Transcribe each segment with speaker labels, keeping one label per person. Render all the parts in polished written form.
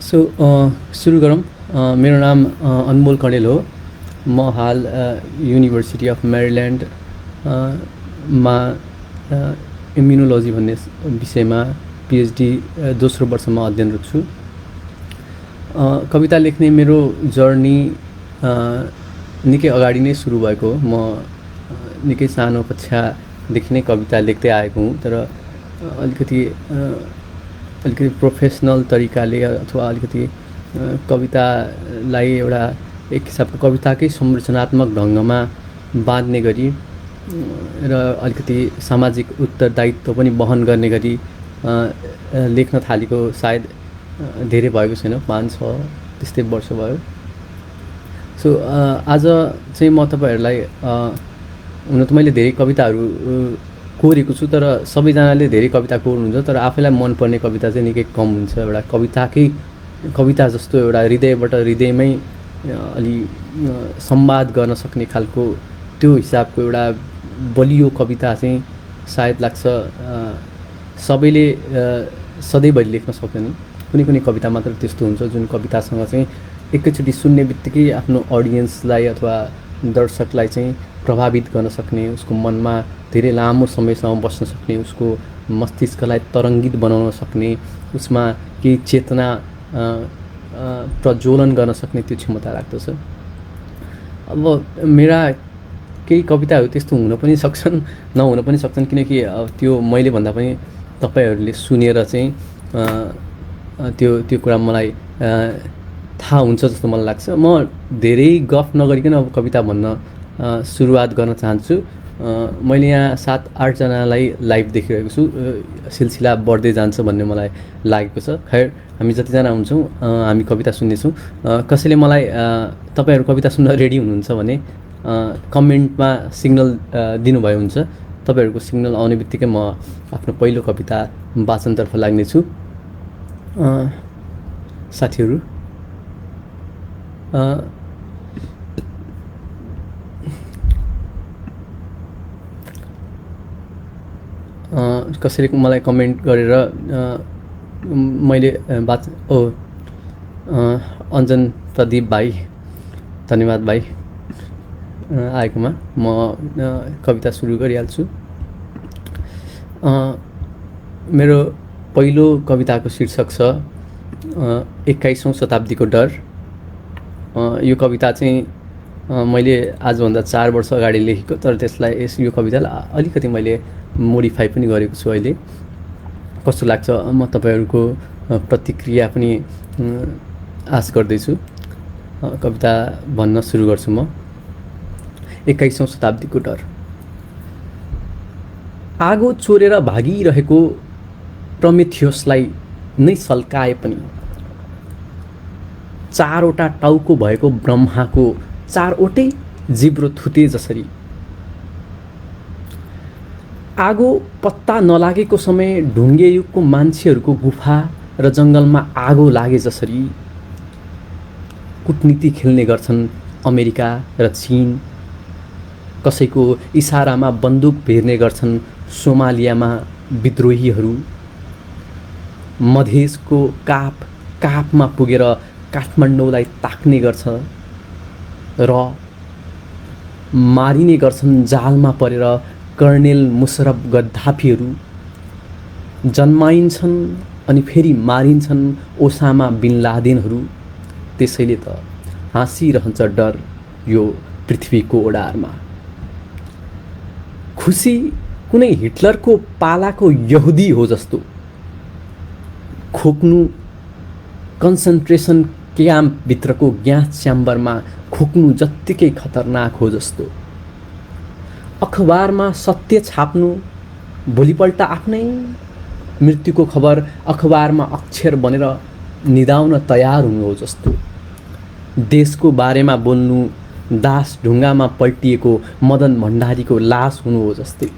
Speaker 1: So सुरु गरौँ। मेरो नाम अनमोल कणेल हो। म हाल युनिभर्सिटी अफ मेरील्यान्ड मा इम्युनोलोजी भन्ने विषयमा पिएचडी दोस्रो वर्षमा अध्ययनरत छु। कविता लेख्ने मेरो जर्नी निकै अगाडि नै सुरु भएको हो। म निकै सानो कक्षादेखि नै कविता लेख्दै आएको हुँ, तर अलिकति प्रोफेसनल तरिकाले अथवा अलिकति कवितालाई एउटा एक हिसाबको कविताकै संरचनात्मक ढङ्गमा बाँध्ने गरी र अलिकति सामाजिक उत्तरदायित्व पनि वहन गर्ने गरी लेख्न थालेको सायद धेरै भएको छैन, 5-6 त्यस्तै वर्ष भयो। सो आज चाहिँ म तपाईहरूलाई हुन त मैले धेरै कविताहरू कोरेको छु, तर सबैजनाले धेरै कविता कोर्नुहुन्छ, तर आफैलाई मनपर्ने कविता चाहिँ निकै कम हुन्छ। एउटा कविता जस्तो एउटा हृदयबाट हृदयमै अलि संवाद गर्न सक्ने खालको त्यो हिसाबको एउटा बलियो कविता चाहिँ सायद लाग्छ सबैले सधैँभरि लेख्न सक्दैनन्। कुनै कुनै कविता मात्र त्यस्तो हुन्छ जुन कवितासँग चाहिँ एकैचोटि सुन्ने बित्तिकै आफ्नो अडियन्सलाई अथवा दर्शकलाई चाहिँ प्रभावित गर्न सक्ने, उसको मनमा धेरै लामो समयसम्म बस्न सक्ने, उसको मस्तिष्कलाई तरङ्गित बनाउन सक्ने, उसमा केही चेतना प्रज्वलन गर्न सक्ने त्यो क्षमता राख्दछ। अब मेरा केही कविताहरू त्यस्तो हुन पनि सक्छन्, नहुन पनि सक्छन्, किनकि त्यो मैले भन्दा पनि तपाईँहरूले सुनेर चाहिँ त्यो कुरा मलाई थाहा हुन्छ जस्तो मलाई लाग्छ। म धेरै गफ नगरिकन अब कविता भन्न सुरुवात गर्न चाहन्छु। मैले यहाँ 7-8 जनालाई लाइभ देखिरहेको छु। सिलसिला बढ्दै जान्छ भन्ने मलाई लागेको छ। खैर, हामी जतिजना हुन्छौँ हामी कविता सुन्नेछौँ। कसैले मलाई तपाईँहरू कविता सुन्न रेडी हुनुहुन्छ भने कमेन्टमा सिग्नल दिनुभयो हुन्छ। तपाईँहरूको सिग्नल आउने बित्तिकै म आफ्नो पहिलो कविता वाचनतर्फ लाग्नेछु। साथीहरू, कसैले मलाई कमेन्ट गरेर मैले अञ्जन प्रदीप भाइ, धन्यवाद भाइ आएकोमा। म कविता सुरु गरिहाल्छु। मेरो पहिलो कविताको शीर्षक छ 21औं शताब्दीको डर। यो कविता चाहिँ मैले आजभन्दा 4 वर्ष अगाडि लेखेको, तर यो कवितालाई अलिकति मैले मोडिफाई पनि गरेको छु। अहिले कस्तो लाग्छ म तपाईँहरूको प्रतिक्रिया पनि आश गर्दैछु। कविता भन्न सुरु गर्छु म। 21औं शताब्दीको डर। आगो चोरेर भागिरहेको प्रमेथियसलाई नै सल्काए पनि 4वटा टाउको भएको ब्रह्माको 4वटै जिब्रो थुते जसरी, आगो पत्ता नलागेको समय ढुङ्गे युगको मान्छेहरूको गुफा र जङ्गलमा आगो लागे जसरी, कुटनीति खेल्ने गर्छन् अमेरिका र चीन। कसैको इसारामा बन्दुक भेर्ने गर्छन् सोमालियामा विद्रोहीहरू। मधेसको कापमा पुगेर काठमाडौँलाई ताक्ने गर्छ र मारिने गर्छन् जालमा परेर कर्नेल मुशरफ गद्दाफीहरू। जन्माइन्छन् अनि फेरि मारिन्छन् ओसामा बिन लादेनहरू। त्यसैले त हाँसिरहन्छ डर यो पृथ्वीको ओडारमा। खुसी कुनै हिटलरको पालाको यहुदी हो जस्तो, खोक्नु कन्सन्ट्रेसन क्याम्पभित्रको ग्यास च्याम्बरमा खोक्नु जत्तिकै खतरनाक हो जस्तो। अखबारमा सत्य छाप्नु भोलिपल्ट आफ्नै मृत्युको खबर अखबारमा अक्षर बनेर निदाउन तयार हुनु हो जस्तो। देशको बारेमा बोल्नु दास ढुङ्गामा पल्टिएको मदन भण्डारीको लास हुनु हो जस्तै।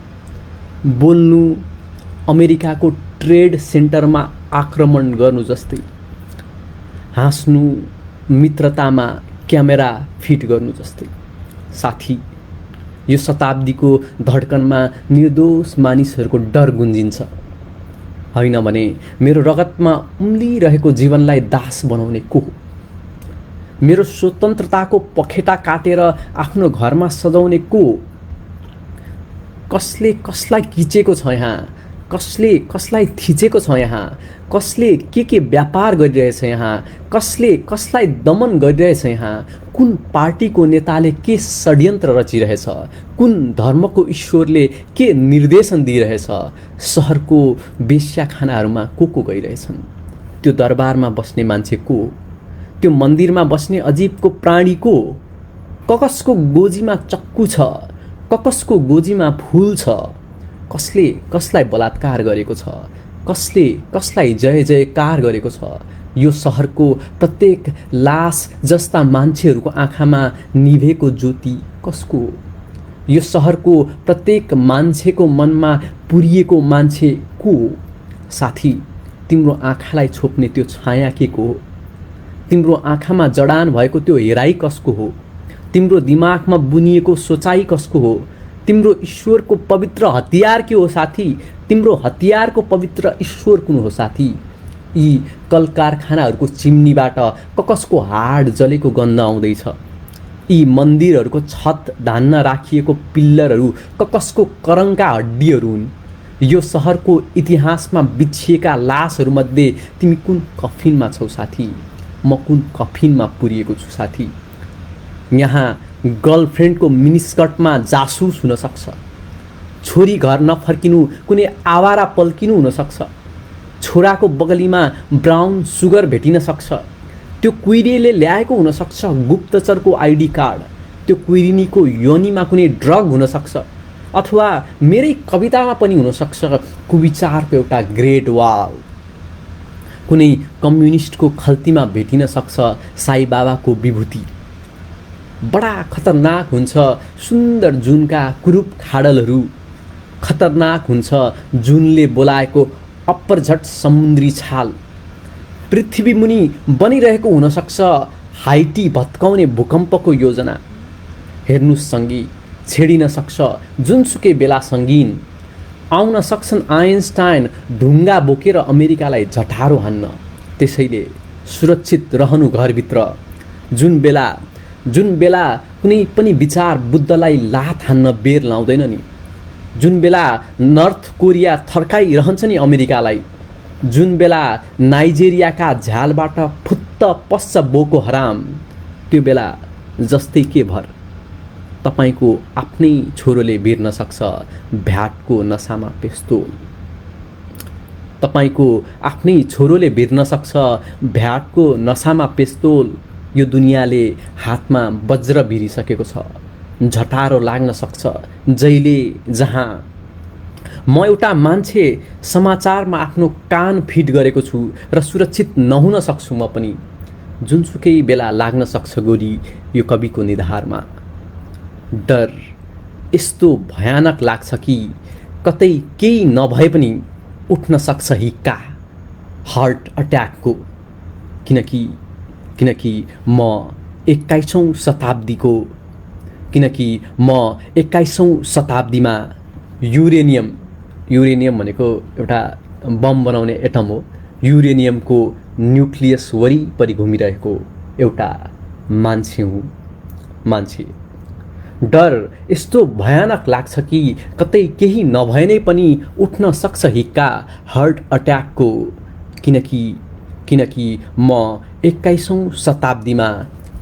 Speaker 1: बोल्नु अमेरिकाको ट्रेड सेन्टरमा आक्रमण गर्नु जस्तै। हाँस्नु मित्रतामा क्यामेरा फिट गर्नु जस्तै। साथी, यो शताब्दीको धड्कनमा निर्दोष मानिसहरूको डर गुन्जिन्छ। होइन भने मेरो रगतमा उम्लिरहेको जीवनलाई दास बनाउने को हो? मेरो स्वतन्त्रताको पखेटा काटेर आफ्नो घरमा सजाउने को हो? कसले कसलाई खिचेको छ यहाँ? कसले कसलाई थिचेको छ यहाँ? कसले के व्यापार गरिरहेछ यहाँ? कसले कसलाई दमन गरिरहेछ यहाँ? कुन पार्टीको नेताले के षड्यन्त्र रचिरहेछ? कुन धर्मको ईश्वरले के निर्देशन दिइरहेछ? सहरको वेश्याखानाहरूमा को गइरहेछन्? त्यो दरबारमा बस्ने मान्छे को? त्यो मन्दिरमा बस्ने अजीबको प्राणी को? ककसको गोजीमा चक्कु छ? ककसको गोजीमा फूल छ? कसले कसलाई बलात्कार गरेको छ? कसले कसलाई जय जयकार गरेको छ? यो सहरको प्रत्येक लास जस्ता मान्छेहरूको आँखामा निभेको ज्योति कसको हो? यो सहरको प्रत्येक मान्छेको मनमा पुरिएको मान्छे को हो? साथी, तिम्रो आँखालाई छोप्ने त्यो छाया के को हो? तिम्रो आँखामा जडान भएको त्यो हेराइ कसको हो? तिम्रो दिमागमा बुनिएको सोचाइ कसको हो? तिम्रो ईश्वरको पवित्र हतियार के हो साथी? तिम्रो हतियारको पवित्र ईश्वर कुन हो साथी? यी कल कारखानाहरूको चिम्नीबाट ककसको हाड जलेको गन्ध आउँदैछ। यी मन्दिरहरूको छत धान्न राखिएको पिल्लरहरू ककसको करङका हड्डीहरू हुन्। यो सहरको इतिहासमा बिछिएका लासहरूमध्ये तिमी कुन कफिनमा छौ साथी? म कुन कफिनमा पुरिएको छु साथी? यहाँ गर्लफ्रेन्डको मिनिस्कर्टमा जासुस हुन सक्छ। छोरी घर नफर्किनु कुनै आवारा पल्किनु हुन सक्छ। छोराको बगलीमा ब्राउन सुगर भेटिन सक्छ। त्यो कुइरीले ल्याएको हुन सक्छ गुप्तचरको आइडी कार्ड। त्यो कुइरिनीको योनिमा कुनै ड्रग हुन सक्छ। अथवा मेरै कवितामा पनि हुन सक्छ कुविचारको एउटा ग्रेट वाल। कुनै कम्युनिस्टको खल्तीमा भेटिन सक्छ साई बाबाको विभूति। बडा खतरनाक हुन्छ सुन्दर जुनका कुरूप खाडलहरू। खतरनाक हुन्छ जुनले बोलाएको अपरझट समुद्री छाल। पृथ्वी मुनि बनिरहेको हुन सक्छ हाइटी भत्काउने भूकम्पको योजना। हेर्नुस् सङ्गी, छेडिन सक्छ जुनसुकै बेला सङ्गीन। आउन सक्छन् आइन्स्टाइन ढुङ्गा बोकेर अमेरिकालाई झटारो हान्न। त्यसैले सुरक्षित रहनु घरभित्र। जुन बेला कुनै पनि विचार बुद्धलाई लात हान्न बेर लाउँदैन नि। जुन बेला नर्थ कोरिया थर्काइरहन्छ नि अमेरिकालाई। जुन बेला नाइजेरियाका झ्यालबाट फुत्त पस्छ बोको हराम। त्यो बेला जस्तै के भर तपाईको आफ्नै छोरोले बिर्न सक्छ भ्याटको नसामा पेस्तोल। तपाईको आफ्नै छोरोले बिर्न सक्छ भ्याटको नसामा पेस्तोल। यो दुनियाँले हातमा वज्र भिरिसकेको छ। झटारो लाग्न सक्छ जहिले जहाँ। म एउटा मान्छे समाचारमा आफ्नो कान फिट गरेको छु र सुरक्षित नहुन सक्छु म पनि। जुनसुकै बेला लाग्न सक्छ गोली यो कविको निधारमा। डर यस्तो भयानक लाग्छ कि कतै केही नभए पनि उठ्न सक्छ हिक्का हार्ट अट्याकको। किनकि म 21औं शताब्दीको शताब्दीमा युरेनियम भनेको एउटा बम बनाउने एटम हो। युरेनियमको न्युक्लियस वरिपरि घुमिरहेको एउटा मान्छे हुँ। मान्छे डर यस्तो भयानक लाग्छ कि कतै केही नभए नै पनि उठ्न सक्छ हिक्का हार्ट अट्याकको। किनकि म 21औं शताब्दीमा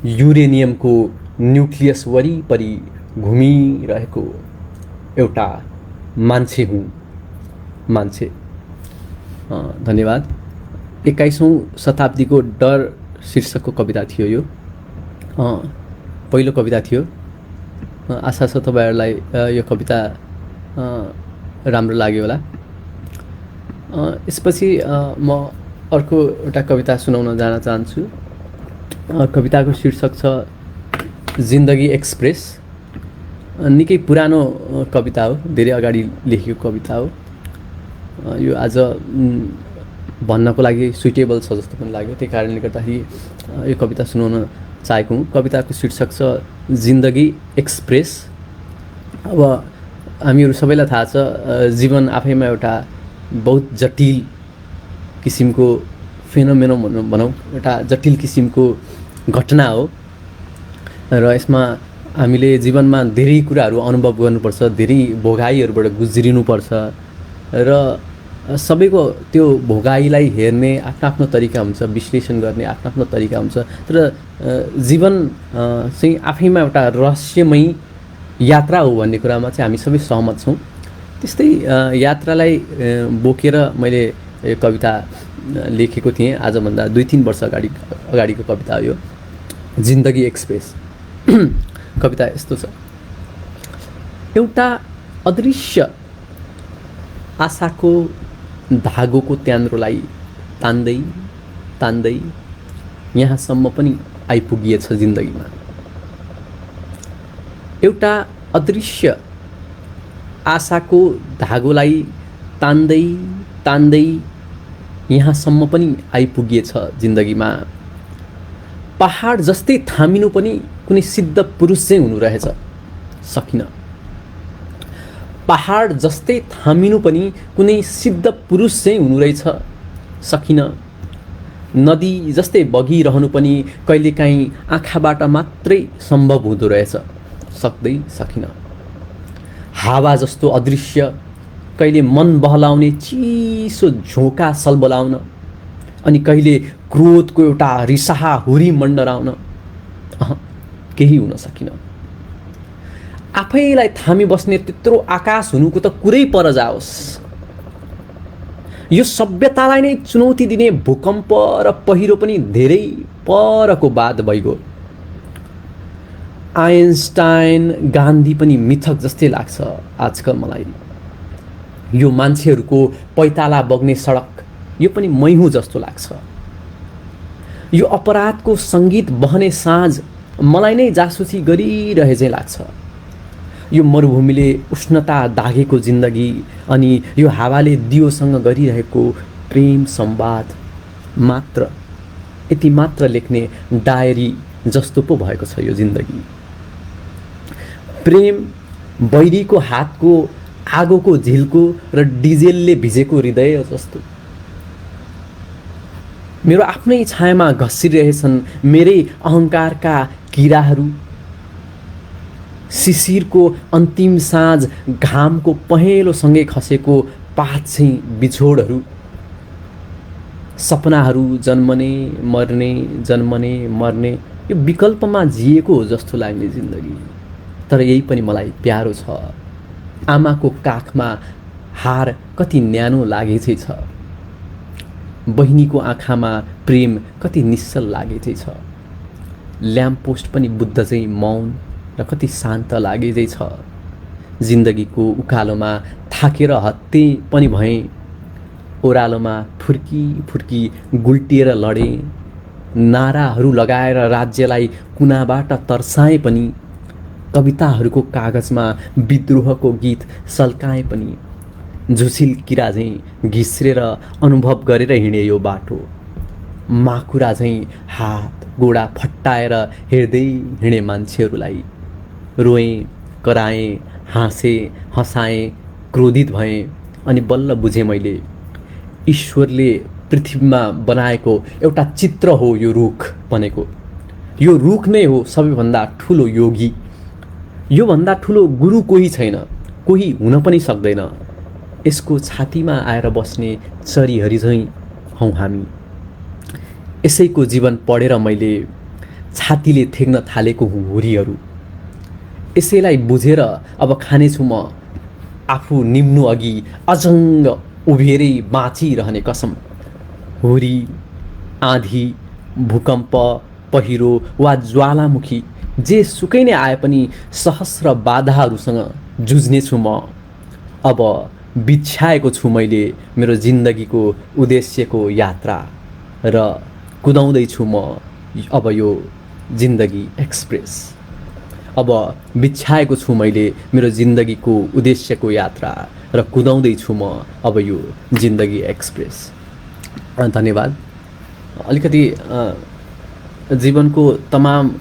Speaker 1: युरेनियमको न्युक्लियस वरिपरि घुमिरहेको एउटा मान्छे हुँ। मान्छे। धन्यवाद। 21औं शताब्दीको डर शीर्षकको कविता थियो यो। पहिलो कविता थियो। आशा छ तपाईहरुलाई यो कविता राम्रो लाग्यो होला। यसपछि म अर्को एउटा कविता सुनाउन जान चाहन्छु। कविताको शीर्षक छ जिन्दगी एक्सप्रेस। निकै पुरानो कविता हो, धेरै अगाडि लेखिएको कविता हो। यो आज भन्नको लागि सुइटेबल छ जस्तो पनि लाग्यो। त्यही कारणले गर्दाखेरि यो कविता सुनाउन चाहेको हुँ। कविताको शीर्षक छ जिन्दगी एक्सप्रेस। अब हामीहरू सबैलाई थाहा छ जीवन आफैमा एउटा बहुत जटिल किसिमको फेनोमेनो भनौँ, एउटा जटिल किसिमको घटना हो र यसमा हामीले जीवनमा धेरै कुराहरू अनुभव गर्नुपर्छ, धेरै भोगाइहरूबाट गुज्रिनुपर्छ र सबैको त्यो भोगाइलाई हेर्ने आफ्नो तरिका हुन्छ, विश्लेषण गर्ने आफ्नो तरिका हुन्छ। तर जीवन चाहिँ आफैमा एउटा रहस्यमय यात्रा हो भन्ने कुरामा चाहिँ हामी सबै सहमत छौँ। त्यस्तै यात्रालाई बोकेर मैले यो कविता लेखेको थिएँ। आजभन्दा 2-3 वर्ष अगाडिको कविता हो यो, जिन्दगी एक्सप्रेस। कविता यस्तो छ। एउटा अदृश्य आशाको धागोको त्यान्द्रोलाई तान्दै तान्दै यहाँसम्म पनि आइपुगिएछ जिन्दगीमा। एउटा अदृश्य आशाको धागोलाई तान्दै तान्दै यहाँसम्म पनि आइपुगिएछ जिन्दगीमा। पहाड जस्तै थामिनु पनि कुनै सिद्ध पुरुष चाहिँ हुनु रहेछ, सकिन। पहाड जस्तै थामिनु पनि कुनै सिद्ध पुरुष चाहिँ हुनु रहेछ, सकिन। नदी जस्तै बगिरहनु पनि कहिलेकाहीँ आँखाबाट मात्रै सम्भव हुँदो रहेछ, सक्दै सकिन। हावा जस्तो अदृश्य कहिले मन बहलाउने चिसो झोका सलबलाउन, अनि कहिले क्रोधको एउटा रिसाहा हुरी मण्डराउन केही हुन सकिन। आफैलाई थामी बस्ने त्यत्रो आकाश हुनुको त कुरै पर जाओस्। यो सभ्यतालाई नै चुनौती दिने भूकम्प र पहिरो पनि धेरै परको बाद भइगयो। आइन्स्टाइन, गान्धी पनि मिथक जस्तै लाग्छ आजकल मलाई। यो मान्छेहरूको पैताला बग्ने सडक, यो पनि मै हुँ जस्तो लाग्छ। यो अपराधको सङ्गीत बहने साँझ मलाई नै जासुसी गरिरहे चाहिँ लाग्छ। यो मरुभूमिले उष्णता दागेको जिन्दगी अनि यो हावाले दियोसँग गरिरहेको प्रेम संवाद मात्र, यति मात्र लेख्ने डायरी जस्तो पो भएको छ यो जिन्दगी। प्रेम बैरीको हातको आगोको झिल्को र डिजेलले भिजेको हृदय जस्तो। मेरो आफ्नै छायामा घसिरहेछन् मेरै अहङ्कारका किराहरू। शिशिरको अन्तिम साँझ घामको पहेँलोसँगै खसेको पात चाहिँ बिछोडहरू। सपनाहरू जन्मने मर्ने, जन्मने मर्ने, यो विकल्पमा जिएको हो जस्तो लाग्ने जिन्दगी। तर यही पनि मलाई प्यारो छ। आमाको काखमा हार कति न्यानो लागेछै छ। बहिनीको आँखामा प्रेम कति निश्चल लागेछै छ। ल्याम्पपोस्ट पनि बुद्ध चाहिँ मौन र कति शान्त लागेछै छ। जिन्दगीको उकालोमा थाकेर हत्ते पनि भएँ। ओह्रालोमा फुर्की फुर्की गुल्टिएर लडेँ। नाराहरू लगाएर राज्यलाई कुनाबाट तर्साएँ पनि। कविताहरूको कागजमा विद्रोहको गीत सल्काएँ पनि। झुसिल किरा झैँ घिस्रेर अनुभव गरेर हिँडे यो बाटो। माकुरा झैँ हात गोडा फट्टाएर हेर्दै हिँडे मान्छेहरूलाई। रोएँ, कराएँ, हाँसेँ, हँसाएँ, क्रोधित भएँ। अनि बल्ल बुझेँ मैले, ईश्वरले पृथ्वीमा बनाएको एउटा चित्र हो यो रुख बनेको। यो रुख नै हो सबैभन्दा ठुलो योगी। योभन्दा ठुलो गुरु कोही छैन, कोही हुन पनि सक्दैन। यसको छातीमा आएर बस्ने चरीहरि झैँ हौँ हामी। यसैको जीवन पढेर मैले छातीले थेग्न थालेको हुरीहरू। यसैलाई बुझेर अब खानेछु म आफू निम्नु अघि अजङ्ग उभिएरै बाँचिरहने कसम। हुरी, आँधी, भूकम्प, पहिरो वा ज्वालामुखी जे सुकै नै आए पनि सहस्र बाधाहरूसँग जुझ्नेछु म। अब बिछ्याएको छु मैले मेरो जिन्दगीको उद्देश्यको यात्रा र कुदाउँदैछु म अब यो जिन्दगी एक्सप्रेस। अब बिछ्याएको छु मैले मेरो जिन्दगीको उद्देश्यको यात्रा र कुदाउँदैछु म अब यो जिन्दगी एक्सप्रेस। धन्यवाद। अलिकति जीवनको तमाम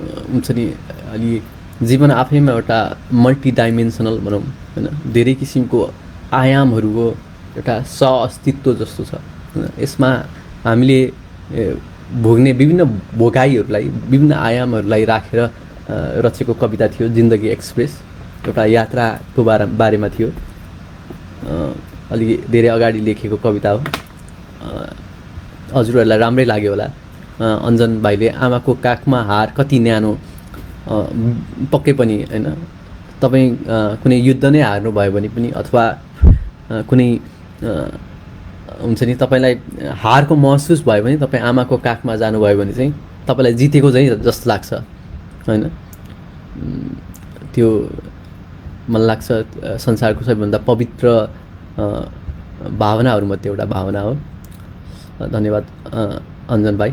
Speaker 1: हुन्छ नि, अलि जीवन आफैमा एउटा मल्टिडाइमेन्सनल भनौँ होइन, धेरै किसिमको आयामहरूको एउटा सह अस्तित्व जस्तो छ। यसमा हामीले भोग्ने विभिन्न भोगाइहरूलाई, विभिन्न आयामहरूलाई राखेर रचेको कविता थियो जिन्दगी एक्सप्रेस। एउटा यात्राको बारेमा थियो, अलि धेरै अगाडि लेखेको कविता हो। हजुरहरूलाई राम्रै लाग्यो होला। अञ्जन भाइले आमाको काखमा हार कति न्यानो, पक्कै पनि होइन। तपाईँ कुनै युद्ध नै हार्नुभयो भने पनि अथवा कुनै हुन्छ नि तपाईँलाई हारको महसुस भयो भने तपाईँ आमाको काखमा जानुभयो भने चाहिँ तपाईँलाई जितेको चाहिँ जस्तो लाग्छ होइन। त्यो मलाई लाग्छ संसारको सबैभन्दा पवित्र भावनाहरूमध्ये एउटा भावना हो। धन्यवाद अञ्जन भाइ,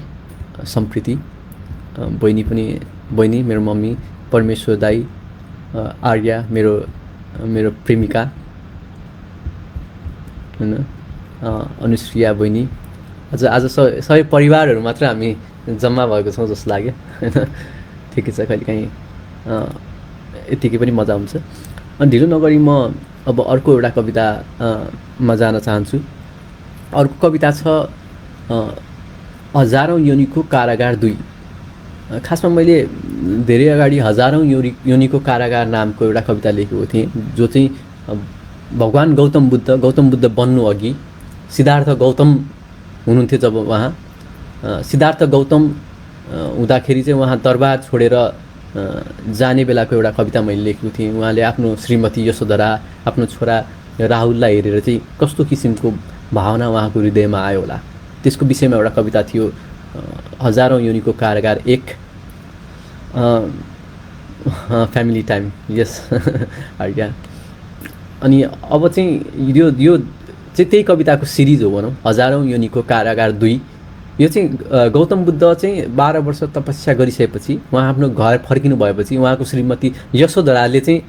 Speaker 1: सम्प्रीति बहिनी मेरो मम्मी, परमेश्वर दाई, आर्या मेरो प्रेमिका होइन, अनुश्रिया बहिनी, आज सबै परिवारहरू मात्र हामी जम्मा भएको छौँ जस्तो लाग्यो होइन। ठिकै छ, कहिलेकाहीँ यतिकै पनि मजा हुन्छ। अनि ढिलो नगरी म अब अर्को एउटा कवितामा जान चाहन्छु। अर्को कविता छ हजारौँ योनिको कारागार 2। खासमा मैले धेरै अगाडि हजारौँ योनिको कारागार नामको एउटा कविता लेखेको थिएँ, जो चाहिँ भगवान् गौतम बुद्ध बन्नु अघि सिद्धार्थ गौतम हुनुहुन्थ्यो। जब उहाँ सिद्धार्थ गौतम हुँदाखेरि चाहिँ उहाँ दरबार छोडेर जाने बेलाको एउटा कविता मैले लेखेको थिएँ। उहाँले आफ्नो श्रीमती यशोधरा, आफ्नो छोरा राहुललाई हेरेर चाहिँ कस्तो किसिमको भावना उहाँको हृदयमा आयो होला, त्यसको विषयमा एउटा कविता थियो हजारौँ योनिको कारागार 1। फ्यामिली टाइम, यस आर्या। अनि अब चाहिँ यो चाहिँ त्यही कविताको सिरिज हो भनौँ, हजारौँ योनिको कारागार 2। यो चाहिँ गौतम बुद्ध चाहिँ 12 वर्ष तपस्या गरिसकेपछि उहाँ आफ्नो घर फर्किनु भएपछि उहाँको श्रीमती यशोधराले चाहिँ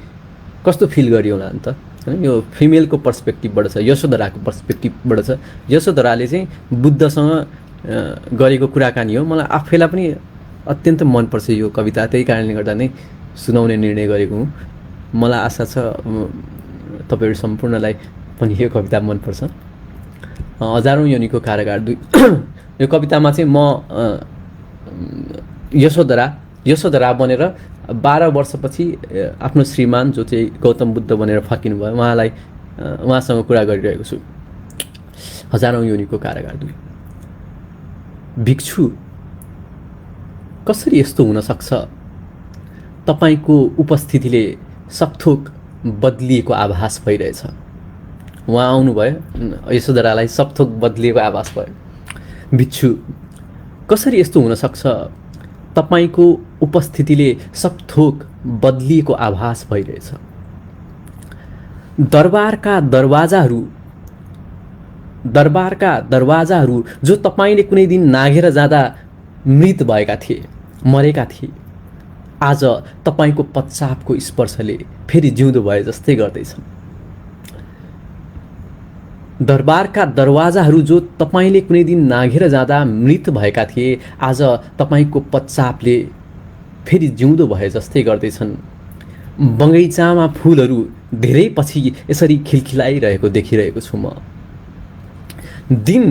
Speaker 1: कस्तो फिल गर्यो होला नि त होइन। यो फिमेलको पर्सपेक्टिभबाट छ, यशोधराको पर्सपेक्टिभबाट छ। यशोधराले चाहिँ बुद्धसँग गरेको कुराकानी हो। मलाई आफैलाई पनि अत्यन्त मनपर्छ यो कविता, त्यही कारणले गर्दा नै सुनाउने निर्णय गरेको हुँ। मलाई आशा छ तपाईँहरू सम्पूर्णलाई पनि यो कविता मनपर्छ। हजारौँ योनिको कारागार 2 यो कवितामा चाहिँ म यशोधरा बनेर 12 वर्षपछि आफ्नो श्रीमान जो चाहिँ गौतम बुद्ध बनेर फर्किनु भयो उहाँसँग कुरा गरिरहेको छु। हजारौँ योनिको कारागार 2। भिक्षु कसरी यस्तो हुन सक्छ, तपाईँको उपस्थितिले सकथोक बदलिएको आभास भइरहेछ। उहाँ आउनुभयो, यशोधरालाई सकथोक बदलिएको आभास भयो। भिक्षु कसरी यस्तो हुन सक्छ, तपाईँको उपस्थितिले सकथोक बदलिएको आभास भइरहेछ। दरबारका दरवाजाहरू जो तपाईँले कुनै दिन नाघेर जाँदा मृत भएका थिए, मरेका थिए, आज तपाईँको पश्चापको स्पर्शले फेरि जिउँदो भए जस्तै गर्दैछन्। दरबारका दरवाजाहरू जो तपाईँले कुनै दिन नाघेर जाँदा मृत भएका थिए, आज तपाईँको पश्चापले फेरि जिउँदो भए जस्तै गर्दैछन्। बगैँचामा फुलहरू धेरै पछि यसरी खिलखिलाइरहेको देखिरहेको छु म। दिन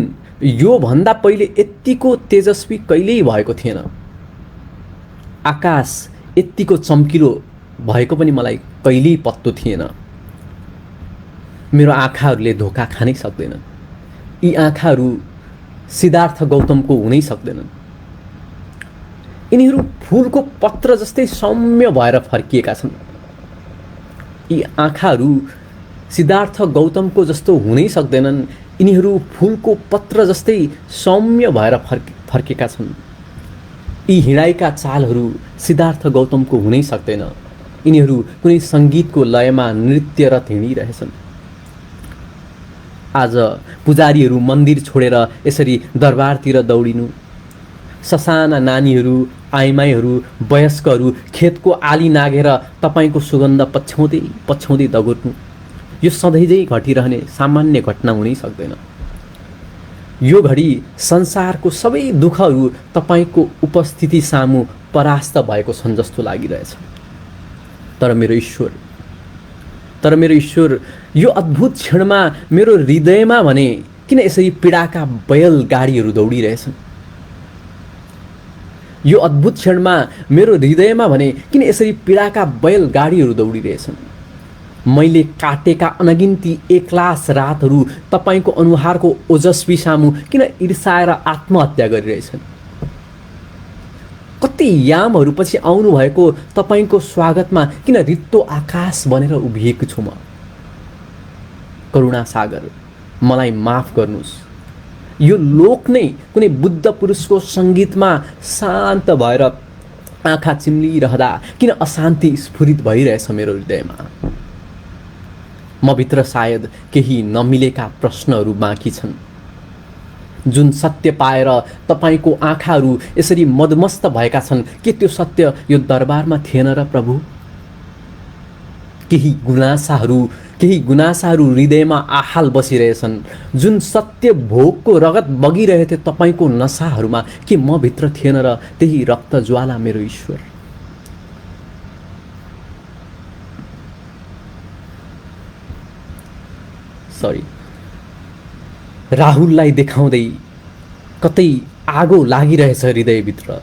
Speaker 1: योभन्दा पहिले यत्तिको तेजस्वी कहिल्यै भएको थिएन। आकाश यत्तिको चम्किलो भएको पनि मलाई कहिल्यै पत्तो थिएन। मेरो आँखाहरूले धोका खानै सक्दैनन्। यी आँखाहरू सिद्धार्थ गौतमको हुनै सक्दैनन्। यिनीहरू फुलको पत्र जस्तै सौम्य भएर फर्किएका छन्। यी आँखाहरू सिद्धार्थ गौतमको जस्तो हुनै सक्दैनन्। यिनीहरू फुलको पत्र जस्तै सौम्य भएर फर्केका छन्। यी हिँडाइका चालहरू सिद्धार्थ गौतमको हुनै सक्दैन। यिनीहरू कुनै सङ्गीतको लयमा नृत्यरत हिँडिरहेछन्। आज पुजारीहरू मन्दिर छोडेर यसरी दरबारतिर दौडिनु, ससाना नानीहरू, आइमाईहरू, वयस्कहरू खेतको आली नागेर तपाईँको सुगन्ध पछ्याउँदै दगुर्नु, यो सधैँझै घटिरहने सामान्य घटना हुनै सक्दैन। यो घडी संसारको सबै दुःखहरू तपाईँको उपस्थिति सामु परास्त भएको छन् जस्तो लागिरहेछ। तर मेरो ईश्वर यो अद्भुत क्षणमा मेरो हृदयमा भने किन यसरी पीडाका बैलगाडीहरू दौडिरहेछन्? यो अद्भुत क्षणमा मेरो हृदयमा भने किन यसरी पीडाका बैलगाडीहरू दौडिरहेछन्? मैले काटेका अनगिन्ती एक्लास रातहरू तपाईँको अनुहारको ओजस्वी सामु किन ईर्ष्याएर आत्महत्या गरिरहेछन्? कति यामहरूपछि आउनुभएको तपाईँको स्वागतमा किन रित्तो आकाश बनेर उभिएको छु म? करुणा सागर, मलाई माफ गर्नुहोस्। यो लोक नै कुनै बुद्ध पुरुषको सङ्गीतमा शान्त भएर आँखा चिम्लिरहँदा किन अशान्ति स्फुरित भइरहेछ मेरो हृदयमा? म भित्र सायद केही नमिलेका प्रश्नहरू बाँकी छन्। जुन सत्य पाएर तपाईँको आँखाहरू यसरी मदमस्त भएका छन्, के त्यो सत्य यो दरबारमा थिएन र प्रभु? केही गुनासाहरू हृदयमा आहाल बसिरहेछन्। जुन सत्य भोगको रगत बगिरहेथे तपाईँको नसाहरूमा, के म भित्र थिएन र त्यही रक्त ज्वाला मेरो ईश्वर? सरी, राहुललाई देखाउँदै कतै आगो लागिरहेछ हृदयभित्र।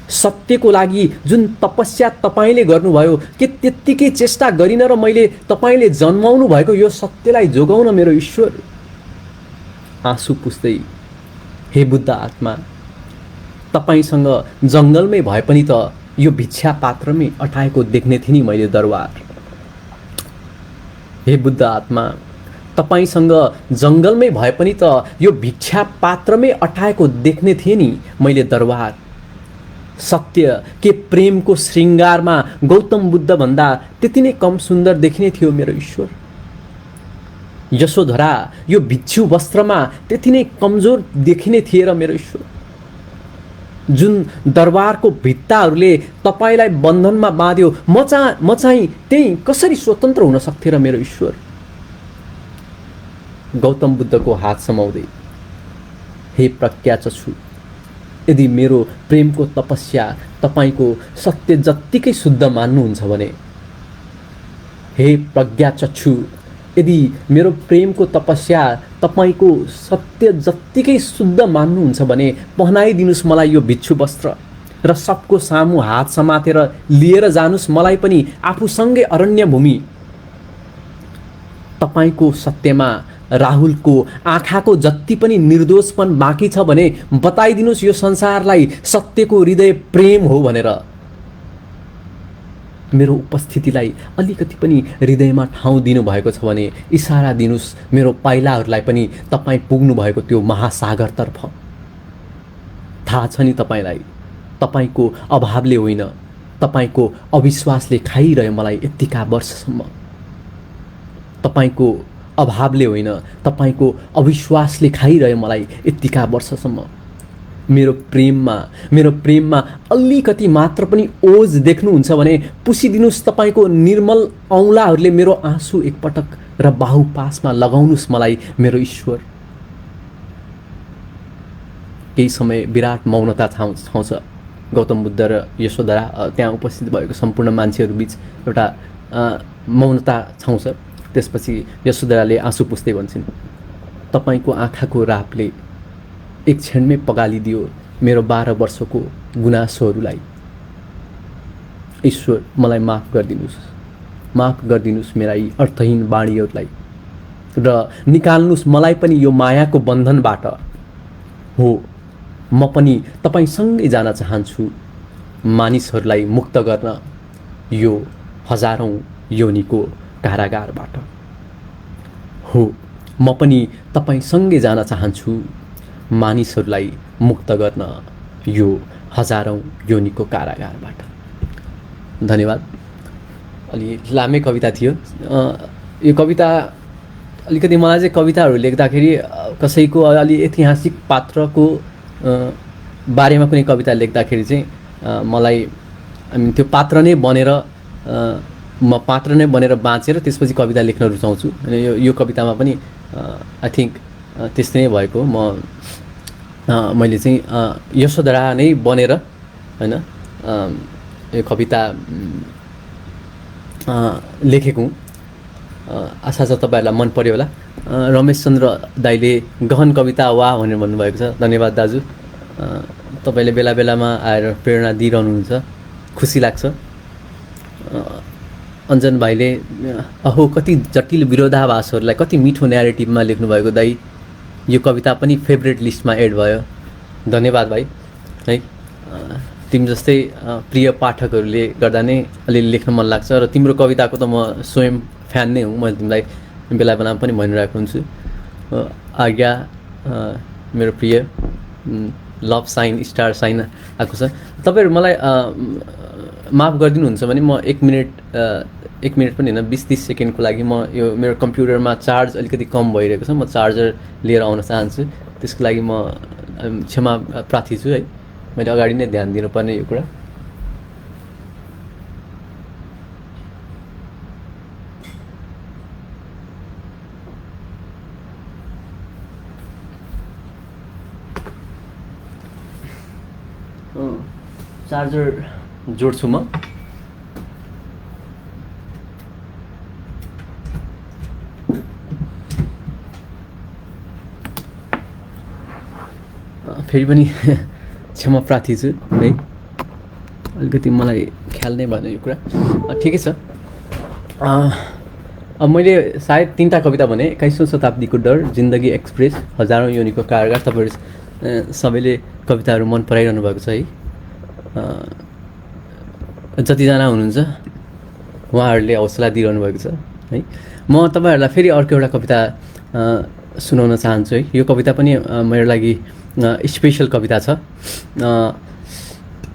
Speaker 1: सत्यको लागि जुन तपस्या तपाईँले गर्नुभयो, के त्यत्तिकै चेष्टा गरिन र मैले तपाईँले जन्माउनु भएको यो सत्यलाई जोगाउन मेरो ईश्वर? आँसु पुस्दै, हे बुद्ध आत्मा, तपाईँसँग जङ्गलमै भए पनि त यो भिक्षा पात्रमै अटाएको देख्ने थिएँ नि मैले दरबार। हे बुद्ध आत्मा, तपाईँसँग जङ्गलमै भए पनि त यो भिक्षा पात्रमै अटाएको देख्ने थिएँ नि मैले दरबार। सत्य के प्रेमको श्रृङ्गारमा गौतम बुद्ध भन्दा त्यति नै कम सुन्दर देखिने थियो मेरो ईश्वर? यशोधरा यो भिक्षु वस्त्रमा त्यति नै कमजोर देखिने थिए र मेरो ईश्वर? जुन दरबारको भित्ताहरूले तपाईँलाई बन्धनमा बाँध्यो, म चाहिँ त्यही कसरी स्वतन्त्र हुन सक्थे र मेरो ईश्वर? गौतम बुद्धको हात समाउँदै, हे प्रज्ञाचक्षु, यदि मेरो प्रेमको तपस्या तपाईँको सत्य जत्तिकै शुद्ध मान्नुहुन्छ भने, हे प्रज्ञाचक्षु, यदि मेरो प्रेमको तपस्या तपाईँको सत्य जत्तिकै शुद्ध मान्नुहुन्छ भने पहनाइदिनुहोस् मलाई यो भिक्षु वस्त्र र सबको सामु हात समातेर लिएर जानुस् मलाई पनि आफूसँगै अरण्य भूमि। तपाईँको सत्यमा राहुलको आँखाको जति पनि निर्दोषपन बाँकी छ भने बताइदिनुहोस् यो संसारलाई सत्यको हृदय प्रेम हो भनेर। मेरो उपस्थितिलाई अलिकति पनि हृदयमा ठाउँ दिनुभएको छ भने इसारा दिनुहोस् मेरो पाइलाहरूलाई पनि तपाईँ पुग्नु भएको त्यो महासागरतर्फ। थाहा छ नि तपाईँलाई, तपाईँको अभावले होइन, तपाईँको अविश्वासले खाइरह्यो मलाई यतिका वर्षसम्म। तपाईँको अभावले होइन, तपाईँको अविश्वासले खाइरह्यो मलाई यतिका वर्षसम्म। मेरो प्रेममा अलिकति मात्र पनि ओज देख्नुहुन्छ भने पुसिदिनुहोस् तपाईँको निर्मल औँलाहरूले मेरो आँसु एकपटक र बाहुपासमा लगाउनुहोस् मलाई मेरो ईश्वर। केही समय विराट मौनता छाउँछ। गौतम बुद्ध र यशोधरा त्यहाँ उपस्थित भएको सम्पूर्ण मान्छेहरू बीच एउटा मौनता छाउँछ। त्यसपछि यशोधराले आँसु पुस्दै भन्छन्, तपाईँको आँखाको रापले एक क्षणमै पगालिदियो मेरो 12 वर्षको गुनासोहरूलाई। ईश्वर, मलाई माफ गरिदिनुहोस् मेरा यी अर्थहीन बाणीहरूलाई र निकाल्नुहोस् मलाई पनि यो मायाको बन्धनबाट। हो, म पनि तपाईँसँगै जान चाहन्छु मानिसहरूलाई मुक्त गर्न यो हजारौं योनिको कारागारबाट। हो, म पनि तपाईँसँगै जान चाहन्छु मानिसहरूलाई मुक्त गर्न यो हजारौं योनिको कारागारबाट। धन्यवाद। अलि लामै कविता थियो यो कविता। अलिकति मलाई चाहिँ कविताहरू लेख्दाखेरि कसैको अलि ऐतिहासिक पात्रको बारेमा कुनै कविता लेख्दाखेरि चाहिँ मलाई त्यो पात्र नै बनेर बाँचेर त्यसपछि कविता लेख्न रुचाउँछु। अनि यो कवितामा पनि आई थिङ्क त्यस्तै नै भएको। मैले चाहिँ यशोधरा नै बनेर हैन यो कविता लेखेको। आशा छ तपाईँहरूलाई मन पर्यो होला। रमेश चन्द्र दाईले गहन कविता वा भनेर भन्नुभएको छ। धन्यवाद दाजु, तपाईँले बेला बेलामा आएर प्रेरणा दिइरहनुहुन्छ, खुसी लाग्छ। अञ्जन भाइले अहो कति जटिल विरोधाभासहरूलाई कति मिठो न्यारेटिभमा लेख्नुभएको दाई, यो कविता पनि फेभरेट लिस्टमा एड भयो। धन्यवाद भाइ है। तिमी जस्तै प्रिय पाठकहरूले गर्दा नै अलिअलि लेख्न मन लाग्छ र तिम्रो कविताको त म स्वयं फ्यान नै हुँ। म तिमीलाई बेला बेलामा पनि भनिरहेको हुन्छु। आज्ञा मेरो प्रिय लभ साइन स्टार साइन आएको छ। तपाईँहरू मलाई माफ गरिदिनुहुन्छ भने म 1 मिनट पनि होइन 20-30 सेकेन्डको लागि म यो मेरो कम्प्युटरमा चार्ज अलिकति कम भइरहेको छ, म चार्जर लिएर आउन चाहन्छु। त्यसको लागि म क्षमा प्रार्थी छु है। मैले अगाडि नै ध्यान दिनुपर्ने यो कुरा। चार्जर जोड्छु म। फेरि पनि क्षमा प्रार्थी छु है, अलिकति मलाई ख्याल नै भएन यो कुरा। ठिकै छ। अब मैले सायद 3टा कविता भने। 21औं शताब्दीको डर, जिन्दगी एक्सप्रेस, हजारौँ योनिको कारागार। तपाईँहरू सबैले कविताहरू मन पराइरहनु भएको छ है। जतिजना हुनुहुन्छ उहाँहरूले हौसला दिइरहनु भएको छ है। म तपाईँहरूलाई फेरि अर्को एउटा कविता सुनाउन चाहन्छु है। यो कविता पनि मेरो लागि स्पेसल कविता छ।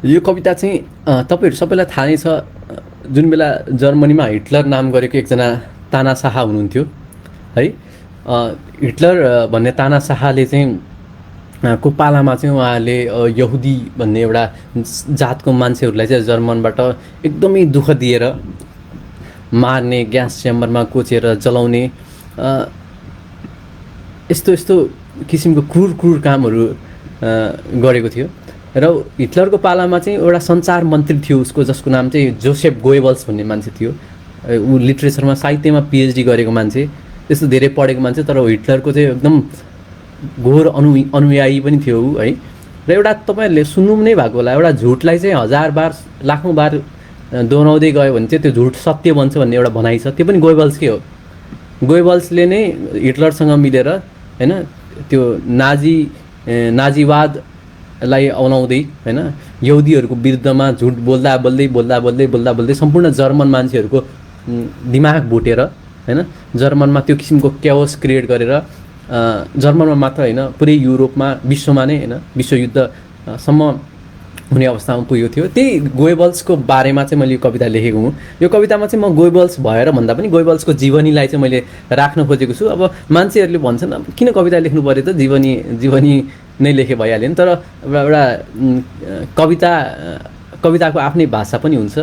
Speaker 1: यो कविता चाहिँ तपाईँहरू सबैलाई थाहा नै छ, जुन बेला जर्मनीमा हिटलर नाम गरेको एकजना तानाशाह हुनुहुन्थ्यो है। हिटलर भन्ने तानाशाहले चाहिँ को पालामा चाहिँ उहाँले यहुदी भन्ने एउटा जातको मान्छेहरूलाई चाहिँ जर्मनबाट एकदमै दुःख दिएर मार्ने, ग्यास च्याम्बरमा कोचेर जलाउने, यस्तो किसिमको क्रूर कामहरू गरेको थियो। र हिटलरको पालामा चाहिँ एउटा सञ्चार मन्त्री थियो उसको, जसको नाम चाहिँ जोसेफ गोएबल्स भन्ने मान्छे थियो। ऊ लिट्रेचरमा साहित्यमा पिएचडी गरेको मान्छे, त्यस्तो धेरै पढेको मान्छे, तर हिटलरको चाहिँ एकदम घोर अनुयायी पनि थियो ऊ है। र एउटा तपाईँहरूले सुन्नु नै भएको होला, एउटा झुटलाई चाहिँ 1000 बार लाखौँ बार दोहोऱ्याउँदै गयो भने चाहिँ त्यो झुट सत्य बन्छ भन्ने एउटा भनाइ छ। त्यो पनि गोएबल्सकै हो। गोएबल्सले नै हिटलरसँग मिलेर होइन त्यो नाजीवादलाई औलाउँदै होइन यहुदीहरूको विरुद्धमा झुट बोल्दै सम्पूर्ण जर्मन मान्छेहरूको दिमाग भुटेर होइन जर्मनमा त्यो किसिमको क्याओस क्रिएट गरेर जर्मनमा मात्र होइन पुरै युरोपमा, विश्वमा नै होइन विश्वयुद्धसम्म हुने अवस्थामा पुगेको थियो। त्यही गोएबल्सको बारेमा चाहिँ मैले यो कविता लेखेको हुँ। यो कवितामा चाहिँ म गोएबल्स भएर भन्दा पनि गोएबल्सको जीवनीलाई चाहिँ मैले राख्न खोजेको छु। अब मान्छेहरूले भन्छन् अब किन कविता लेख्नु पऱ्यो त, जीवनी नै लेखे भइहाल्यो नि। तर एउटा कविताको आफ्नै भाषा पनि हुन्छ,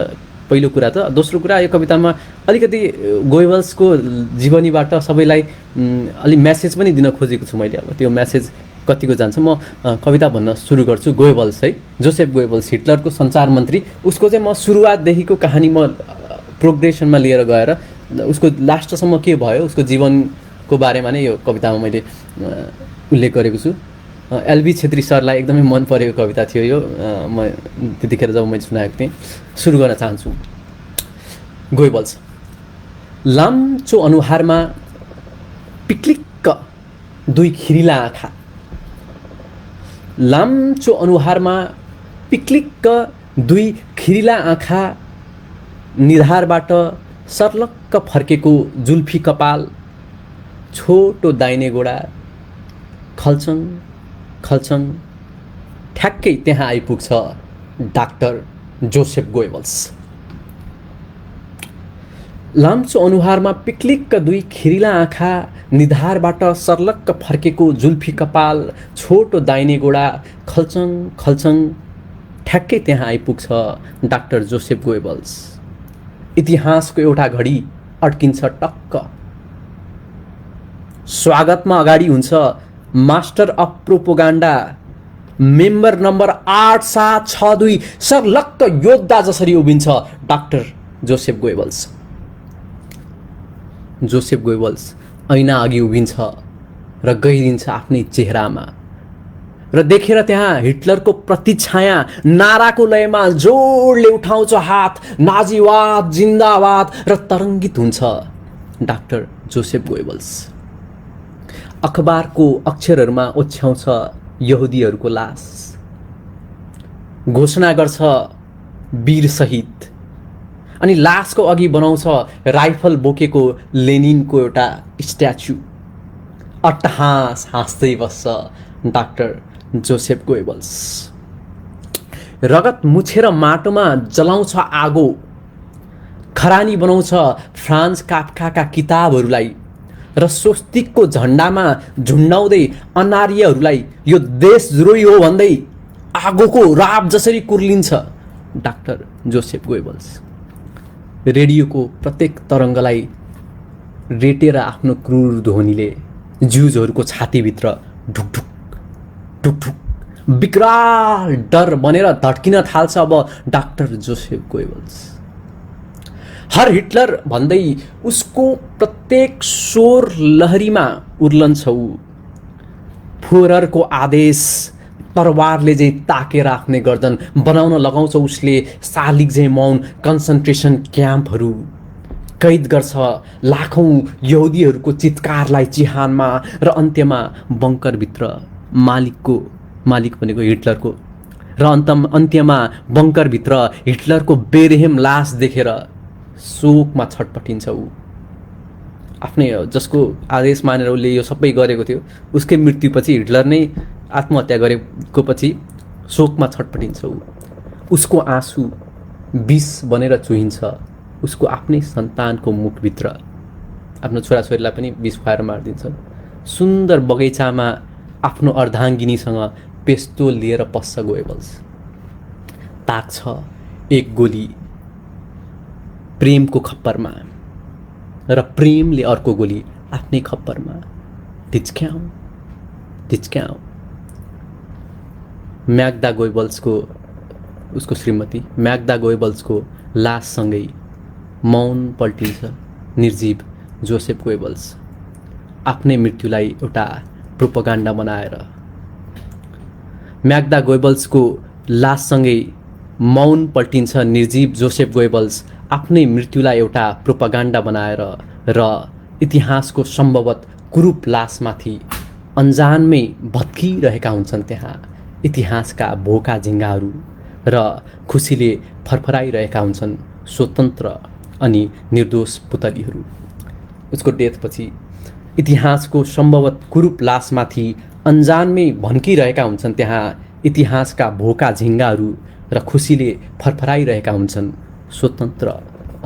Speaker 1: पहिलो कुरा त। दोस्रो कुरा, यो कवितामा अलिकति गोएबल्सको जीवनीबाट सबैलाई अलि मेसेज पनि दिन खोजेको छु मैले। अब त्यो मेसेज कतिको जान्छ म कविता भन्न सुरु गर्छु। गोएबल्स है, जोसेफ गोएबल्स, हिटलरको सञ्चार मन्त्री। उसको चाहिँ म सुरुवातदेखिको कहानी म प्रोग्रेसनमा लिएर गएर उसको लास्टसम्म के भयो उसको जीवनको बारेमा नै यो कवितामा मैले उल्लेख गरेको छु। एलबी छेत्री सरलाई एकदमै मन परेको कविता थियो यो, म त्यतिखेर जब मैले सुनाएको थिएँ। सुरु गर्न चाहन्छु। गोएबल्स। लाम्चो अनुहारमा पिक्लिक्क दुई खिरिला आँखा, लाम्चो अनुहारमा पिक्लिक्क दुई खिरिला आँखा, निधारबाट सर्लक्क फर्केको जुल्फी कपाल, छोटो दाहिने गोडा, खल्चङ खल्चङ ठ्याक्कै त्यहाँ आइपुग्छ डाक्टर जोसेफ गोएबल्स। लाम्चो अनुहारमा पिक्लिक्क दुई खिरिला आँखा, निधारबाट सर्लक्क फर्केको जुल्फी कपाल, छोटो दाहिने गोडा, खल्चङ खल्चङ ठ्याक्कै त्यहाँ आइपुग्छ डाक्टर जोसेफ गोएबल्स। इतिहासको एउटा घडी अड्किन्छ टक्क। स्वागतमा अगाडि हुन्छ master of propaganda, member number 8762, सर्लक्क योद्धा जसरी उभिन्छ doctor Joseph Goebbels. Joseph Goebbels ऐना अघि उभिन्छ र गइदिन्छ आफ्नै चेहरामा र देखेर त्यहाँ हिटलरको प्रतिछाया नाराको लयमा जोडले उठाउँछ हात, नाजीवाद जिन्दाबाद र तरङ्गित हुन्छ डाक्टर जोसेफ गोएबल्स। अखबारको अक्षरहरूमा ओछ्याउँछ यहुदीहरूको लास, घोषणा गर्छ वीर शहीद, अनि लासको अघि बनाउँछ राइफल बोकेको लेनिनको एउटा स्ट्याचु। अट्टहास हाँस्दै बस्छ डाक्टर जोसेफ गोएबल्स। रगत मुछेर माटोमा जलाउँछ आगो, खरानी बनाउँछ फ्रान्स काफ्काका किताबहरूलाई र स्वस्तिकको झन्डामा झुन्डाउँदै अनार्यहरूलाई यो देशद्रोही हो भन्दै आगोको राप जसरी कुर्लिन्छ डाक्टर जोसेफ गोएबल्स। रेडियोको प्रत्येक तरङ्गलाई रेटेर आफ्नो क्रूर ध्वनिले ज्युजहरूको छातीभित्र ढुकढुक ढुकढुक विकराल डर बनेर धड्किन थाल्छ अब डाक्टर जोसेफ गोएबल्स। हर हिटलर भन्दै उसको प्रत्येक स्वर लहरीमा उर्लन्छ ऊ। फुहररको आदेश तरवारले चाहिँ ताकेर आफ्नै गर्दन बनाउन लगाउँछ उसले। सालिक चाहिँ मौन कन्सन्ट्रेसन क्याम्पहरू कैद गर्छ लाखौँ यहुदीहरूको चित्कारलाई चिहानमा र अन्त्यमा बङ्करभित्र मालिक भनेको हिटलरको र अन्त्यमा बङ्करभित्र हिटलरको बेरहम लास देखेर शोकमा छटपटिन्छ ऊ। आफ्नै जसको आदेश मानेर उसले यो सबै गरेको थियो उसकै मृत्युपछि हिटलर नै आत्महत्या गरेको पछि शोकमा छटपटिन्छ ऊ। उसको आँसु विष बनेर चुहिन्छ उसको आफ्नै सन्तानको मुखभित्र। आफ्नो छोराछोरीलाई पनि विष खुवाएर मारिदिन्छ। सुन्दर बगैँचामा आफ्नो अर्धाङ्गिनीसँग पेस्तोल लिएर पस्छ गोएबल्स। ताक्छ एक गोली प्रेमको खप्परमा र प्रेमले अर्को गोली आफ्नै खप्परमा। ढिच्क्याउँ ढिच्क्याउँ। म्याग्दा गोएबल्सको उसको श्रीमती म्याग्दा गोएबल्सको लाससँगै मौन पल्टिन्छ निर्जीव जोसेफ गोएबल्स आफ्नै मृत्युलाई एउटा प्रोपगान्डा बनाएर। म्याग्दा गोएबल्सको लाससँगै मौन पल्टिन्छ निर्जीव जोसेफ गोएबल्स आफ्नै मृत्युलाई एउटा प्रोपगान्डा बनाएर र इतिहासको सम्भवत कुरूप लासमाथि अन्जानमै भत्किरहेका हुन्छन् त्यहाँ इतिहासका भोका झिङ्गाहरू र खुसीले फरफराइरहेका हुन्छन् स्वतन्त्र अनि निर्दोष पुतलीहरू। उसको डेथपछि इतिहासको सम्भवत कुरूप लासमाथि अन्जानमै भन्किरहेका हुन्छन् त्यहाँ इतिहासका भोका झिङ्गाहरू र खुसीले फरफराइरहेका हुन्छन् स्वतन्त्र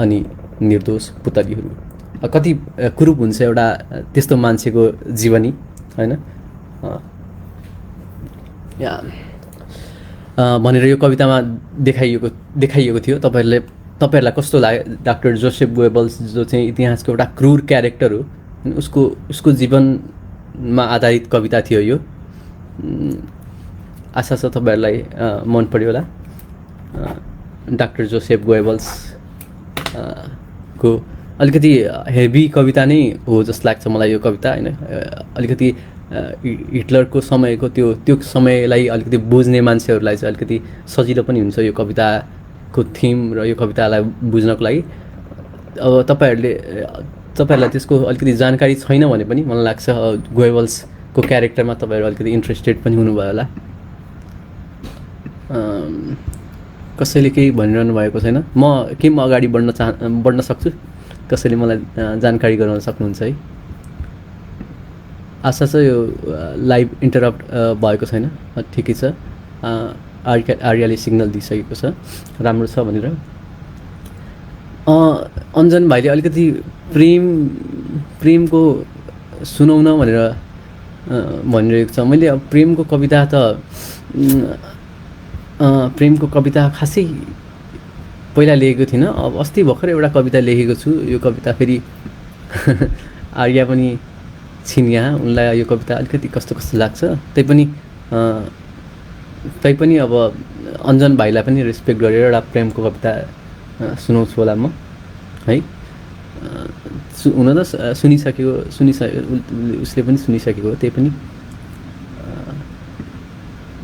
Speaker 1: अनि निर्दोष पुतलीहरू। कति कुरूप हुन्छ एउटा त्यस्तो मान्छेको जीवनी हैन भनेर यो कवितामा देखाइएको थियो। तपाईहरुलाई कस्तो लाग्यो? डाक्टर जोसेफ गोएबल्स जो चाहिँ इतिहासको एउटा क्रूर क्यारेक्टर हो, उसको जीवनमा आधारित कविता थियो यो। आशा छ तपाईहरुलाई मन पर्यो होला। डाक्टर जोसेफ गोएबल्स को अलिकति हेभी कविता नै हो जस्तो लाग्छ मलाई यो कविता हैन। अलिकति हिटलरको समयको त्यो समयलाई अलिकति बुझ्ने मान्छेहरूलाई चाहिँ अलिकति सजिलो पनि हुन्छ यो कविताको थिम र यो कवितालाई बुझ्नको लागि। अब तपाईहरुलाई त्यसको अलिकति जानकारी छैन भने पनि मलाई लाग्छ गोएबल्सको क्यारेक्टरमा तपाईहरु अलिकति इन्ट्रेस्टेड पनि हुनुभयो होला। कसैले केही भनिरहनु भएको छैन? म अगाडि बढ्न सक्छु? कसैले मलाई जानकारी गराउन सक्नुहुन्छ है? आशा छ यो लाइभ इन्टरप्ट भएको छैन, ठिकै छ। आर्याले सिग्नल दिइसकेको छ राम्रो छ भनेर। अञ्जन भाइले अलिकति प्रेमको सुनाउन भनेर भनिरहेको छ। मैले प्रेमको कविता खासै पहिला लेखेको थिइनँ। अब अस्ति भर्खर एउटा कविता लेखेको छु। यो कविता फेरि आर्या पनि छिन् यहाँ, उनलाई यो कविता अलिकति कस्तो लाग्छ। तैपनि अब अञ्जन भाइलाई पनि रेस्पेक्ट गरेर एउटा प्रेमको कविता सुनाउँछु होला म है। हुन त सुनिसकेको उसले पनि सुनिसकेको हो, त्यही पनि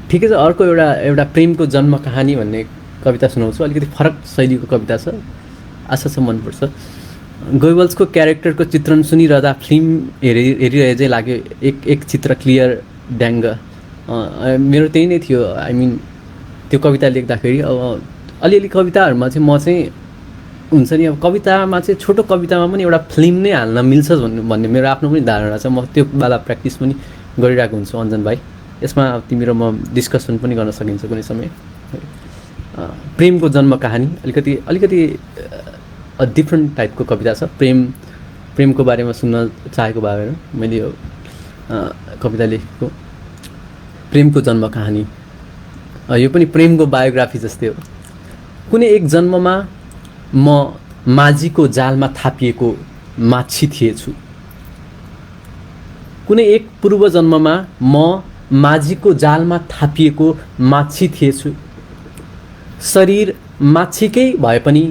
Speaker 1: ठिकै छ। अर्को एउटा प्रेमको जन्म कहानी भन्ने कविता सुनाउँछु। अलिकति फरक शैलीको कविता छ, आशा छ मनपर्छ। गोइबल्सको क्यारेक्टरको चित्रण सुनिरहँदा फिल्म हेरिरहे चाहिँ लाग्यो। एक चित्र क्लियर ड्याङ्ग। मेरो त्यही नै थियो। आई मिन त्यो कविता लेख्दाखेरि अब अलिअलि कविताहरूमा चाहिँ म चाहिँ हुन्छ नि, अब कवितामा चाहिँ छोटो कवितामा पनि एउटा फिल्म नै हाल्न मिल्छ भन्ने मेरो आफ्नो पनि धारणा छ। म त्यो वाला प्र्याक्टिस पनि गरिरहेको हुन्छु अञ्जन भाइ। यसमा तिमी र म डिस्कसन पनि गर्न सकिन्छ कुनै समय। प्रेमको जन्म कहानी अलिकति डिफ्रेन्ट टाइपको कविता छ। प्रेमको बारेमा सुन्न चाहेको भएर मैले यो कविता लेखेको। प्रेमको जन्म कहानी, यो पनि प्रेमको बायोग्राफी जस्तै हो। कुनै एक जन्ममा म माझीको जालमा थापिएको माछी थिएछु। कुनै एक पूर्व जन्ममा म माझीको जालमा थापिएको माछी थिएछु। शरीर माछीकै भए पनि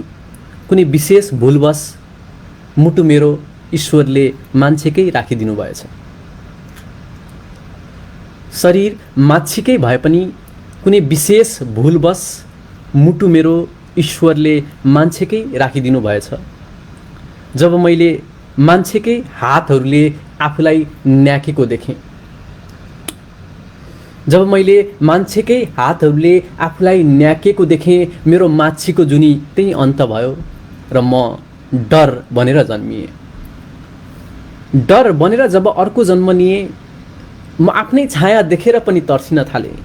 Speaker 1: कुनै विशेष भुलवश मुटु मेरो ईश्वरले मान्छेकै राखिदिनु भएछ। शरीर माछीकै भए पनि कुनै विशेष भुलवश मुटु मेरो ईश्वरले मान्छेकै राखिदिनु भएछ। जब मैले मान्छेकै हातहरूले आफूलाई न्याकेको देखेँ, जब मैले मान्छेकै हातहरूले आफूलाई न्याकेको देखेँ, मेरो माछीको जुनी त्यही अन्त भयो र म डर बनेर जन्मिएँ। डर बनेर जब अर्को जन्म लिएँ, म आफ्नै छाया देखेर पनि तर्सिन थालेँ।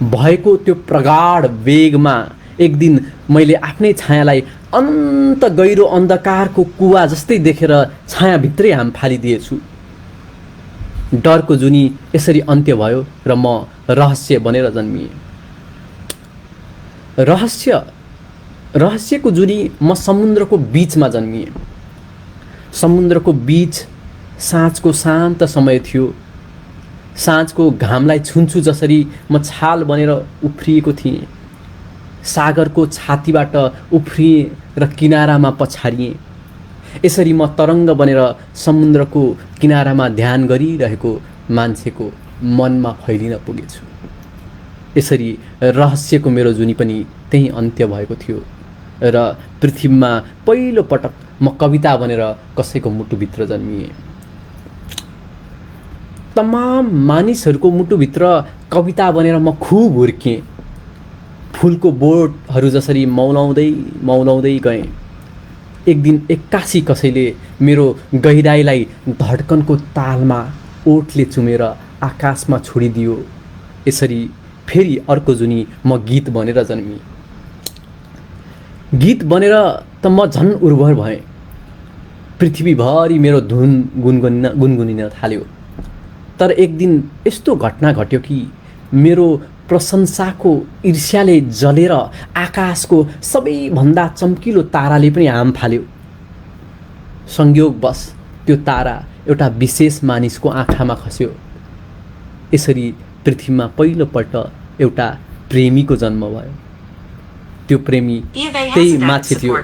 Speaker 1: भएको त्यो प्रगाढ वेगमा एक दिन मैले आफ्नै छायालाई अनन्त गहिरो अन्धकारको कुवा जस्तै देखेर छायाभित्रै हाम फालिदिएछु। डरको जुनी यसरी अन्त्य भयो र म रहस्य बनेर जन्मिएँ। रहस्यको जुनी म समुद्रको बीचमा जन्मिएँ। समुद्रको बीच साँझको शान्त समय थियो। साँझको घामलाई छुन्छु जसरी म छाल बनेर उफ्रिएको थिएँ। सागरको छातीबाट उफ्रिएँ र किनारामा पछारिएँ। यसरी म तरङ्ग बनेर समुद्रको किनारामा ध्यान गरिरहेको मान्छेको मनमा फैलिन पुगेछु। यसरी रहस्यको मेरो जुनी पनि त्यही अन्त्य भएको थियो र पृथ्वीमा पहिलो पटक म कविता बनेर कसैको मुटुभित्र जन्मिएँ। तमाम मानिसहरूको मुटुभित्र कविता बनेर म खुब हुर्किएँ। फुलको बोटहरू जसरी मौलाउँदै गएँ। एक दिन एक्कासी कसैले मेरो गहिराईलाई धड्कनको तालमा ओठले चुमेर आकाशमा छोडिदियो। यसरी फेरि अर्को जुनी म गीत बनेर जन्मिएँ। गीत बनेर त म झन् उर्वर भएँ। पृथ्वीभरि मेरो धुन गुनगुनिन थाल्यो। तर एक दिन यस्तो घटना घट्यो कि मेरो प्रशंसाको ईर्ष्याले जलेर आकाशको सबैभन्दा चम्किलो ताराले पनि हाम फाल्यो। संयोगवश त्यो तारा एउटा विशेष मानिसको आँखामा खस्यो। यसरी पृथ्वीमा पहिलोपल्ट एउटा प्रेमीको जन्म भयो। त्यो प्रेमी त्यही माछी थियो।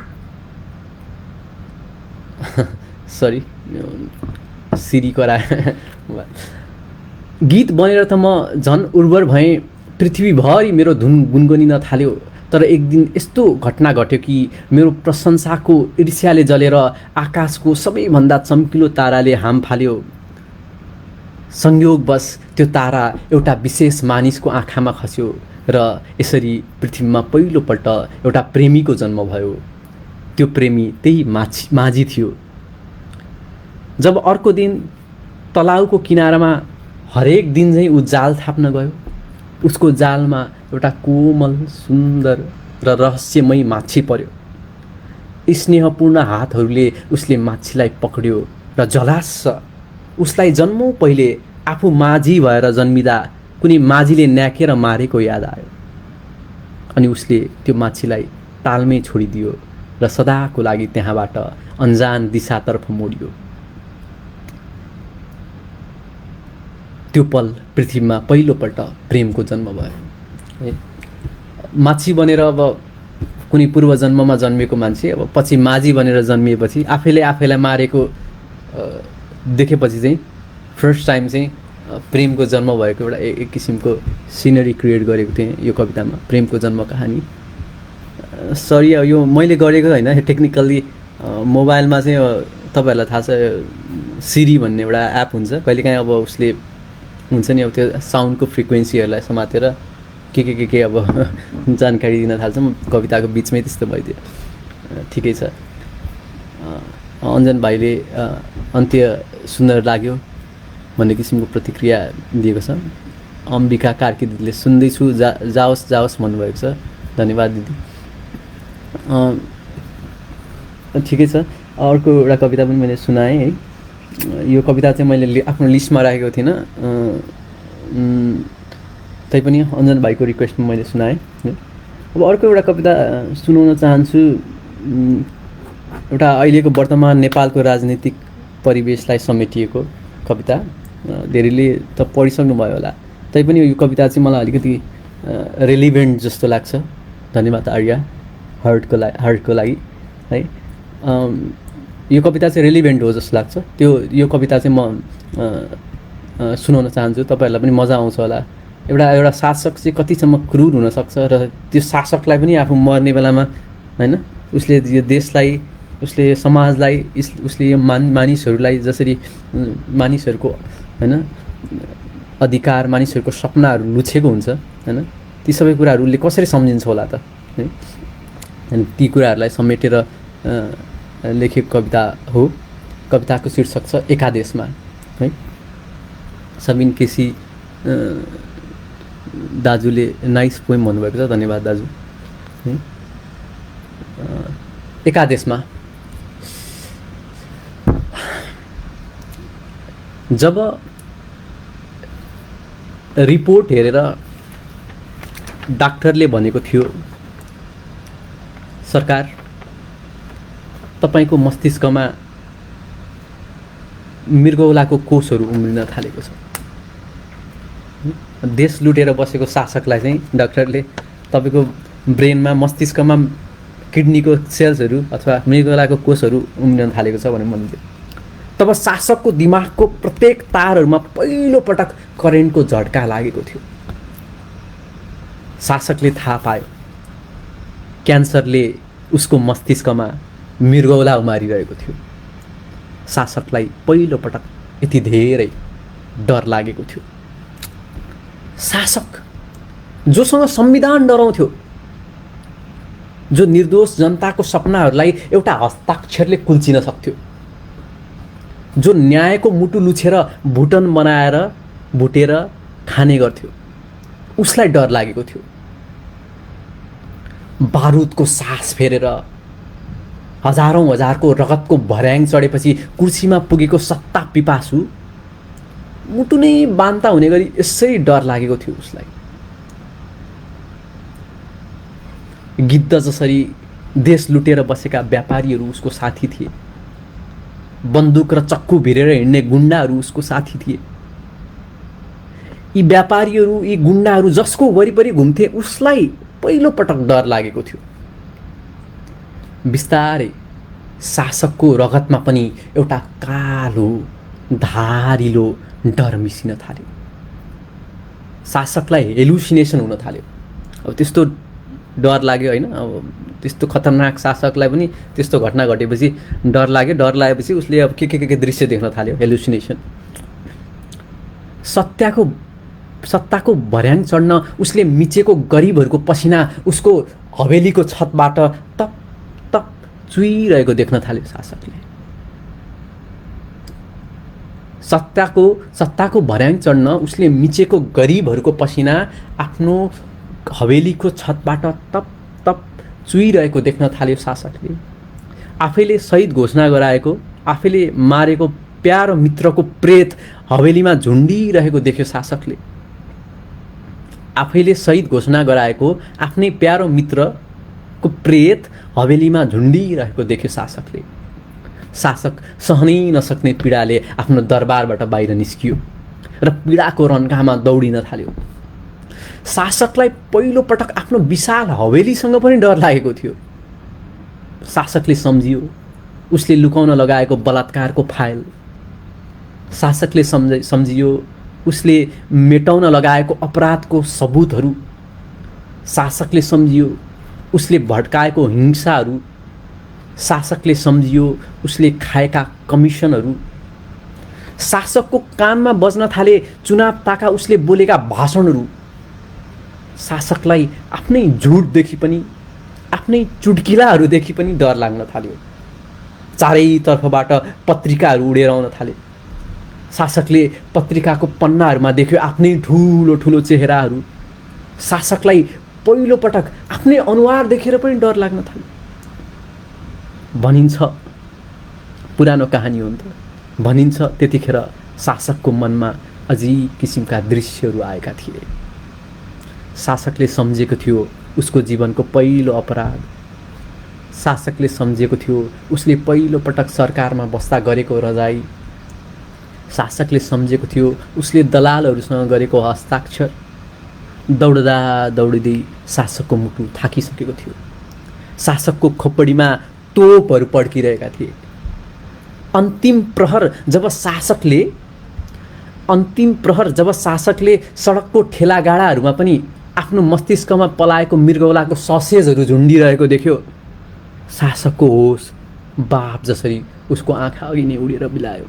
Speaker 1: सरी, सिरी कराए। गीत बनेर त म झन् उर्वर भएँ। पृथ्वीभरि मेरो धुन गुनगुनिन थाल्यो। तर एक दिन यस्तो घटना घट्यो कि मेरो प्रशंसाको ईर्ष्याले जलेर आकाशको सबैभन्दा चम्किलो ताराले हाम फाल्यो। संयोगवश त्यो तारा एउटा विशेष मानिसको आँखामा खस्यो र यसरी पृथ्वीमा पहिलोपल्ट एउटा प्रेमीको जन्म भयो। त्यो प्रेमी त्यही माझी थियो। जब अर्को दिन तलाउको किनारामा हरेक दिन चाहिँ ऊ जाल थाप्न गयो, उसको जालमा एउटा कोमल, सुन्दर र रहस्यमय माछी पर्यो। स्नेहपूर्ण हातहरूले उसले माछीलाई पक्रियो र जलास्स उसलाई जन्मौँ पहिले आफू माझी भएर जन्मिँदा कुनै माझीले न्याकेर मारेको याद आयो। अनि उसले त्यो माछीलाई तालमै छोडिदियो र सदाको लागि त्यहाँबाट अन्जान दिशातर्फ मोडियो। त्यो पल पृथ्वीमा पहिलोपल्ट प्रेमको जन्म भयो। माछी बनेर अब कुनै पूर्व जन्ममा जन्मेको मान्छे अब पछि माझी बनेर जन्मिएपछि आफैले आफैलाई मारेको देखेपछि चाहिँ फर्स्ट टाइम चाहिँ प्रेमको जन्म भएको एउटा एक किसिमको सिनरी क्रिएट गरेको थिएँ यो कवितामा, प्रेमको जन्म कहानी। सरी यो मैले गरेको होइन, टेक्निकल्ली मोबाइलमा चाहिँ तपाईँहरूलाई थाहा छ सिरी भन्ने एउटा एप हुन्छ, कहिलेकाहीँ अब उसले हुन्छ नि अब त्यो साउन्डको फ्रिक्वेन्सीहरूलाई समातेर के अब जानकारी दिन थाल्छ। म कविताको बिचमै त्यस्तो भइदियो। ठिकै छ। अञ्जन भाइले अन्त्य सुन्दर लाग्यो भन्ने किसिमको प्रतिक्रिया दिएको छ। अम्बिका कार्की दिदीले सुन्दैछु जाओस् जाओस् भन्नुभएको छ, धन्यवाद दिदी। ठिकै छ। अर्को एउटा कविता पनि मैले सुनाएँ है। यो कविता चाहिँ मैले आफ्नो लिस्टमा राखेको थिइनँ, तैपनि अञ्जन भाइको रिक्वेस्टमा मैले सुनाएँ। अब अर्को एउटा कविता सुनाउन चाहन्छु। एउटा अहिलेको वर्तमान नेपालको राजनीतिक परिवेशलाई समेटिएको कविता। धेरैले त पढिसक्नुभयो होला, तैपनि यो कविता चाहिँ मलाई अलिकति रेलिभेन्ट जस्तो लाग्छ। धन्यवाद आर्या हार्टको लागि है। यो कविता चाहिँ रेलिभेन्ट हो जस्तो लाग्छ। यो कविता चाहिँ म सुनाउन चाहन्छु, तपाईँहरूलाई पनि मजा आउँछ होला। एउटा शासक चाहिँ कतिसम्म क्रूर हुनसक्छ र त्यो शासकलाई पनि आफू मर्ने बेलामा होइन उसले यो देशलाई, उसले समाजलाई, उसले यो मानिसहरूलाई जसरी मानिसहरूको होइन अधिकार, मानिसहरूको सपनाहरू लुछेको हुन्छ होइन, ती सबै कुराहरू उसले कसरी सम्झिन्छ होला त है। अनि ती कुराहरूलाई समेटेर लेखेको कविता हो। कविताको शीर्षक छ एकादेशमा है। सबिन केसी दाजुले नाइस पोइम भन्नुभएको छ, धन्यवाद दाजु है। एकादेशमा जब रिपोर्ट हेरेर डाक्टरले भनेको थियो सरकार तपाईको मस्तिष्कमा मृगौलाको कोषहरू उम्रिन थालेको छ, देश लुटेर बसेको शासकलाई चाहिँ डाक्टरले तपाईको ब्रेनमा मस्तिष्कमा किडनीको सेल्सहरू अथवा मृगौलाको कोषहरू उम्रिन थालेको छ भनेर भन्नुहुन्थ्यो। तब शासकको दिमागको प्रत्येक तारहरूमा पहिलो पटक करेन्टको झट्का लागेको थियो। शासकले थाहा पायो क्यान्सरले उसको मस्तिष्कमा मृगौला उमारिरहेको थियो। शासकलाई पहिलो पटक यति धेरै डर लागेको थियो। शासक जोसँग संविधान डराउँथ्यो, जो निर्दोष जनताको सपनाहरूलाई एउटा हस्ताक्षरले कुल्चिन सक्थ्यो, जो न्यायको मुटु लुछेर भुटन बनाएर भुटेर खाने गर्थ्यो, उसलाई डर लागेको थियो। बारुदको सास फेरेर हजारौं हजारको रगतको भर्याङ चढेपछि कुर्सीमा पुगेको सत्ता पिपासु मुटु नै बान्ता हुने गरी यसरी डर लागेको थियो उसलाई। गिद्ध जसरी देश लुटेर बसेका व्यापारीहरू उसको साथी थिए, बन्दुक र चक्कु भिरेर हिँड्ने गुण्डाहरू उसको साथी थिए। यी व्यापारीहरू, यी गुण्डाहरू जसको वरिपरि घुम्थे उसलाई पहिलो पटक डर लागेको थियो। बिस्तारै शासकको रगतमा पनि एउटा कालो धारिलो डर मिसिन थाल्यो। शासकलाई हेलुसिनेसन हुन थाल्यो। अब त्यस्तो डर लाग्यो होइन, अब त्यस्तो खतरनाक शासकलाई पनि त्यस्तो घटना घटेपछि डर लाग्यो। डर लागेपछि उसले अब के दृश्य देख्न थाल्यो, हेलुसिनेसन। सत्ताको भर्याङ चढ्न उसले मिचेको गरिबहरूको पसिना उसको हवेलीको छतबाट तप तप चुइरहेको देख्न थाल्यो शासकले। सत्ताको भर्याङ चढ्न उसले मिचेको गरिबहरूको पसिना आफ्नो हवेलीको छतबाट तप तप चुइरहेको देख्न थाल्यो शासकले। आफैले शहीद घोषणा गराएको, आफैले मारेको प्यारो मित्रको प्रेत हवेलीमा झुन्डिरहेको देख्यो शासकले। आफैले शहीद घोषणा गराएको आफ्नै प्यारो मित्रको प्रेत हवेलीमा झुन्डिरहेको देख्यो शासकले। शासक सहनै नसक्ने पीडाले आफ्नो दरबारबाट बाहिर निस्कियो र पीडाको रन्कामा दौडिन थाल्यो। शासकलाई पहिलोपटक आफ्नो विशाल हवेलीसँग पनि डर लागेको थियो। शासकले सम्झियो उसले लुकाउन लगाएको बलात्कारको फाइल, शासकले सम्झियो उसले मेटाउन लगाएको अपराधको सबुतहरू, शासकले सम्झियो उसले भड्काएको हिंसाहरू, शासकले सम्झियो उसले खाएका कमिसनहरू, शासकको कानमा बज्न थाले चुनाव ताका उसले बोलेका भाषणहरू। शासकलाई आफ्नै झुटदेखि पनि, आफ्नै चुड्किलाहरूदेखि पनि डर लाग्न थाल्यो। चारैतर्फबाट पत्रिकाहरू उडेर आउन थाले। शासकले पत्रिकाको पन्नाहरूमा देख्यो आफ्नै ठुलो ठुलो चेहराहरू। शासकलाई पहिलोपटक आफ्नै अनुहार देखेर पनि डर लाग्न थाल्यो। भनिन्छ, पुरानो कहानी हो नि त, भनिन्छ त्यतिखेर शासकको मनमा अजीब किसिमका दृश्यहरू आएका थिए। शासकले सम्झेको थियो उसको जीवनको पहिलो अपराध। शासकले सम्झेको थियो उसले पहिलोपटक सरकारमा बस्दा गरेको रजाई। शासकले सम्झेको थियो उसले दलालहरूसँग गरेको हस्ताक्षर। दौड्दा दौडिँदै शासकको मुटु थाकिसकेको थियो। शासकको खोपडीमा तोपहरू पड्किरहेका थिए। अन्तिम प्रहर जब शासकले सडकको ठेलागाडाहरूमा पनि आफ्नो मस्तिष्कमा पलाएको मृगौलाको ससेजहरू झुन्डिरहेको देख्यो, शासकको होस बाप जसरी उसको आँखा अघि नै उडेर बिलायो।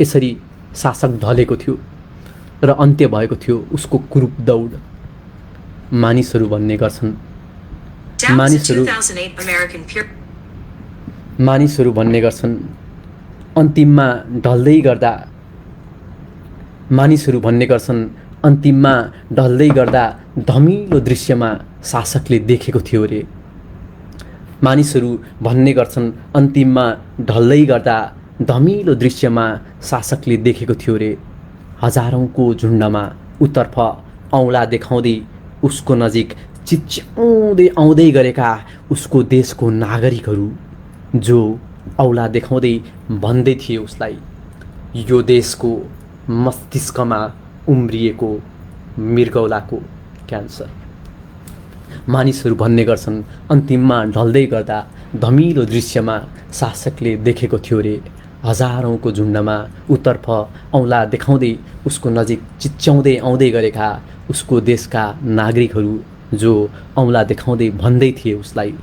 Speaker 1: यसरी शासक ढलेको थियो र अन्त्य भएको थियो उसको कुरूप दौड। मानिसहरू भन्ने गर्छन् अन्तिममा ढल्दै गर्दा धमिलो दृश्यमा शासकले देखेको थियो रे। मानिसहरू भन्ने गर्छन् अन्तिममा ढल्दै गर्दा धमिलो दृश्यमा शासकले देखेको थियो रे। हजारौंको झुन्डमा उतर्फ औँला देखाउँदै उसको नजिक चिच्याउँदै आउँदै गरेका उसको देशको नागरिकहरू, जो औँला देखाउँदै भन्दै थिए उसलाई, यो देशको मस्तिष्कमा उम्रिएको मृगौलाको क्यान्सर। मानिसहरू भन्ने गर्छन् अन्तिममा ढल्दै गर्दा धमिलो दृश्यमा शासकले देखेको थियो रे। हजारौंको झुन्डमा उतर्फ औँला देखाउँदै उसको नजिक चिच्याउँदै आउँदै गरेका उसको देशका नागरिकहरू, जो औँला देखाउँदै भन्दै थिए उसलाई,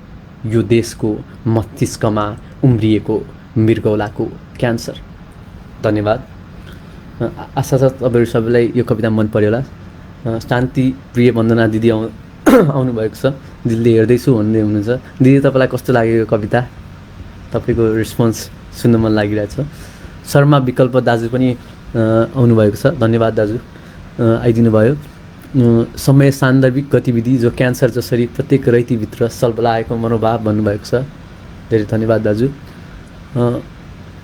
Speaker 1: यो देशको मस्तिष्कमा उम्रिएको मृगौलाको क्यान्सर। धन्यवाद। आशा छ तपाईँहरू सबैलाई यो कविता मन पर्यो होला। शान्ति प्रिय वन्दना दिदी आउनुभएको छ। दिदीले हेर्दैछु भन्दै हुनुहुन्छ। दिदी तपाईँलाई कस्तो लाग्यो यो कविता? तपाईँको रेस्पोन्स सुन्न मन लागिरहेछ। शर्मा विकल्प दाजु पनि आउनुभएको छ। धन्यवाद दाजु, आइदिनु भयो। समय सान्दर्भिक गतिविधि जो क्यान्सर जसरी प्रत्येक रैतीभित्र सल्बलाएको मनोभाव भन्नुभएको छ। धेरै धन्यवाद दाजु।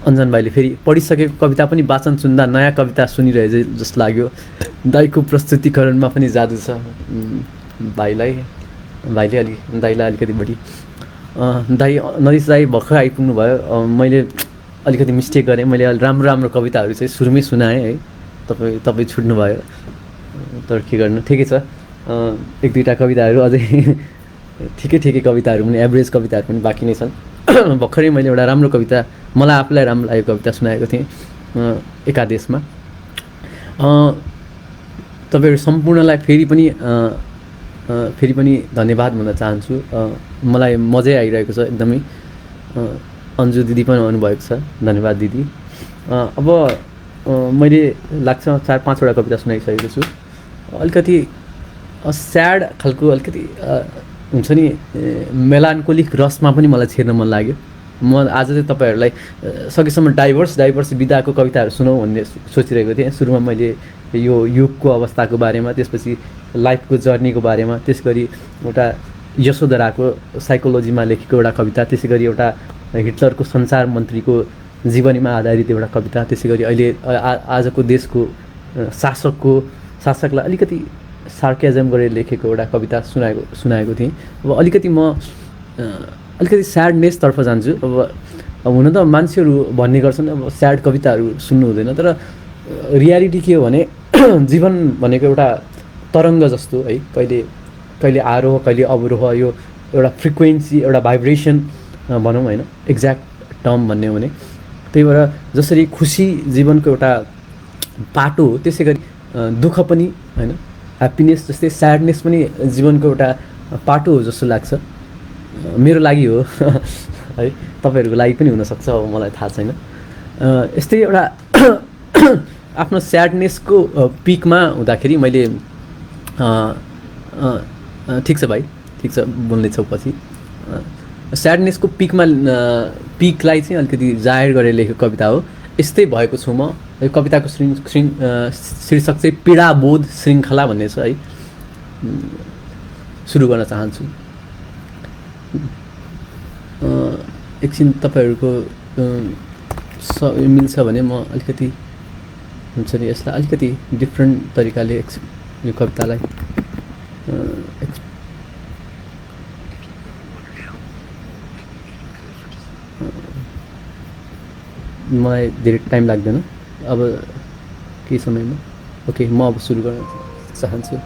Speaker 1: अञ्जन भाइले फेरि पढिसकेको कविता पनि वाचन सुन्दा नयाँ कविता सुनिरहे जस्तो लाग्यो। दाईको प्रस्तुतिकरणमा पनि जादु छ। दाईलाई अलिकति बढी दाई नरेश दाई भर्खर आइपुग्नु भयो। मैले अलिकति मिस्टेक गरेँ। मैले राम्रो कविताहरू चाहिँ सुरुमै सुनाएँ है। तपाईँ छुट्नु भयो, तर के गर्नु, ठिकै छ। एक दुईवटा कविताहरू अझै ठिकै कविताहरू पनि, एभरेज कविताहरू पनि बाँकी नै छन्। भर्खरै मैले एउटा राम्रो कविता, मलाई आफूलाई राम्रो लागेको कविता सुनाएको थिएँ एकादेशमा। तपाईँहरू सम्पूर्णलाई फेरि पनि धन्यवाद भन्न चाहन्छु। मलाई मजै आइरहेको छ एकदमै। अन्जु दिदी पनि आउनुभएको छ। धन्यवाद दिदी। अब मैले लाग्छ 4-5वटा कविता सुनाइसकेको छु। अलिकति स्याड खालको, अलिकति हुन्छ नि मेलान्कोलिक रसमा पनि मलाई छिर्न मन लाग्यो। म आज चाहिँ तपाईँहरूलाई सकेसम्म डाइभर्स विधाको कविताहरू सुनाउँ भन्ने सोचिरहेको थिएँ। सुरुमा मैले यो युगको अवस्थाको बारेमा, त्यसपछि लाइफको जर्नीको बारेमा, त्यस गरी एउटा यशोधराको साइकोलोजीमा लेखेको एउटा कविता, त्यसै गरी एउटा हिटलरको सञ्चार मन्त्रीको जीवनीमा आधारित एउटा कविता, त्यसै गरी अहिले आजको देशको शासकलाई अलिकति सार्क्याजम गरेर लेखेको एउटा कविता सुनाएको थिएँ। अब अलिकति म अलिकति स्याडनेसतर्फ जान्छु। अब हुन त मान्छेहरू भन्ने गर्छन् अब स्याड कविताहरू सुन्नु हुँदैन, तर रियालिटी के हो भने जीवन भनेको एउटा तरङ्ग जस्तो है, कहिले कहिले आरोह कहिले अवरोह, यो एउटा फ्रिक्वेन्सी एउटा भाइब्रेसन भनौँ होइन, एक्ज्याक्ट टर्म भन्ने हो भने। त्यही भएर जसरी खुसी जीवनको एउटा पाटो हो त्यसै गरी दुःख पनि होइन, ह्याप्पिनेस जस्तै स्याडनेस पनि जीवनको एउटा पाटो हो जस्तो लाग्छ, मेरो लागि हो है, तपाईँहरूको लागि पनि हुनसक्छ, अब मलाई थाहा छैन। यस्तै एउटा आफ्नो स्याडनेसको पिकमा हुँदाखेरि मैले ठिक छ भाइ, ठिक छ, बोल्नेछौ पछि। स्याडनेसको पिकलाई चाहिँ अलिकति जाहेर गरेर लेखेको कविता हो। यस्तै भएको छु म। यो कविताको शीर्षक चाहिँ पीडाबोध श्रृङ्खला भन्ने छ है। सुरु गर्न चाहन्छु। एकछिन तपाईँहरूको मिल्छ भने म अलिकति हुन्छ नि यसलाई अलिकति डिफ्रेन्ट तरिकाले यो कवितालाई मलाई धेरै टाइम लाग्दैन, अब केही समयमा। ओके, म अब सुरु गर्न चाहन्छु।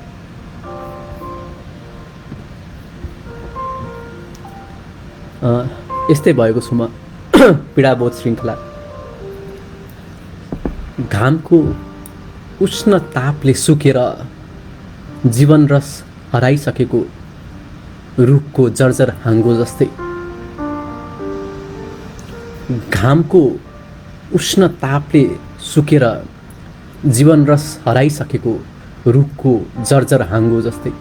Speaker 1: यस्तै भएको छु म, पीडाबोध श्रृङ्खला। घामको उष्ण तापले सुकेर जीवन रस हराइसकेको रुखको जर्जर हाँगो जस्तै। घामको उष्ण तापले सुकेर जीवन रस हराइसकेको रुखको जर्जर हाँगो जस्तै।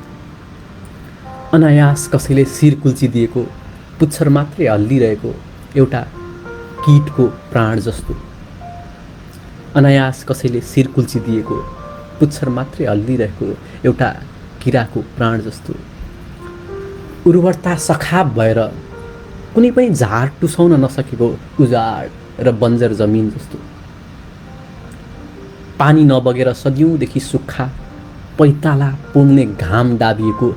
Speaker 1: अनायास कसैले शिर कुल्चिदिएको पुच्छर मात्रै हल्लिरहेको एउटा कीटको प्राण जस्तो। अनायास कसैले शिर कुल्चिदिएको पुच्छर मात्रै हल्लिरहेको एउटा किराको प्राण जस्तो। उर्वरता सखाप भएर कुनै पनि झार टुसाउन नसकेको उजाड र बन्जर जमिन जस्तो। पानी नबगेर सदियौँदेखि सुक्खा पैताला पोल्ने घाम दाबिएको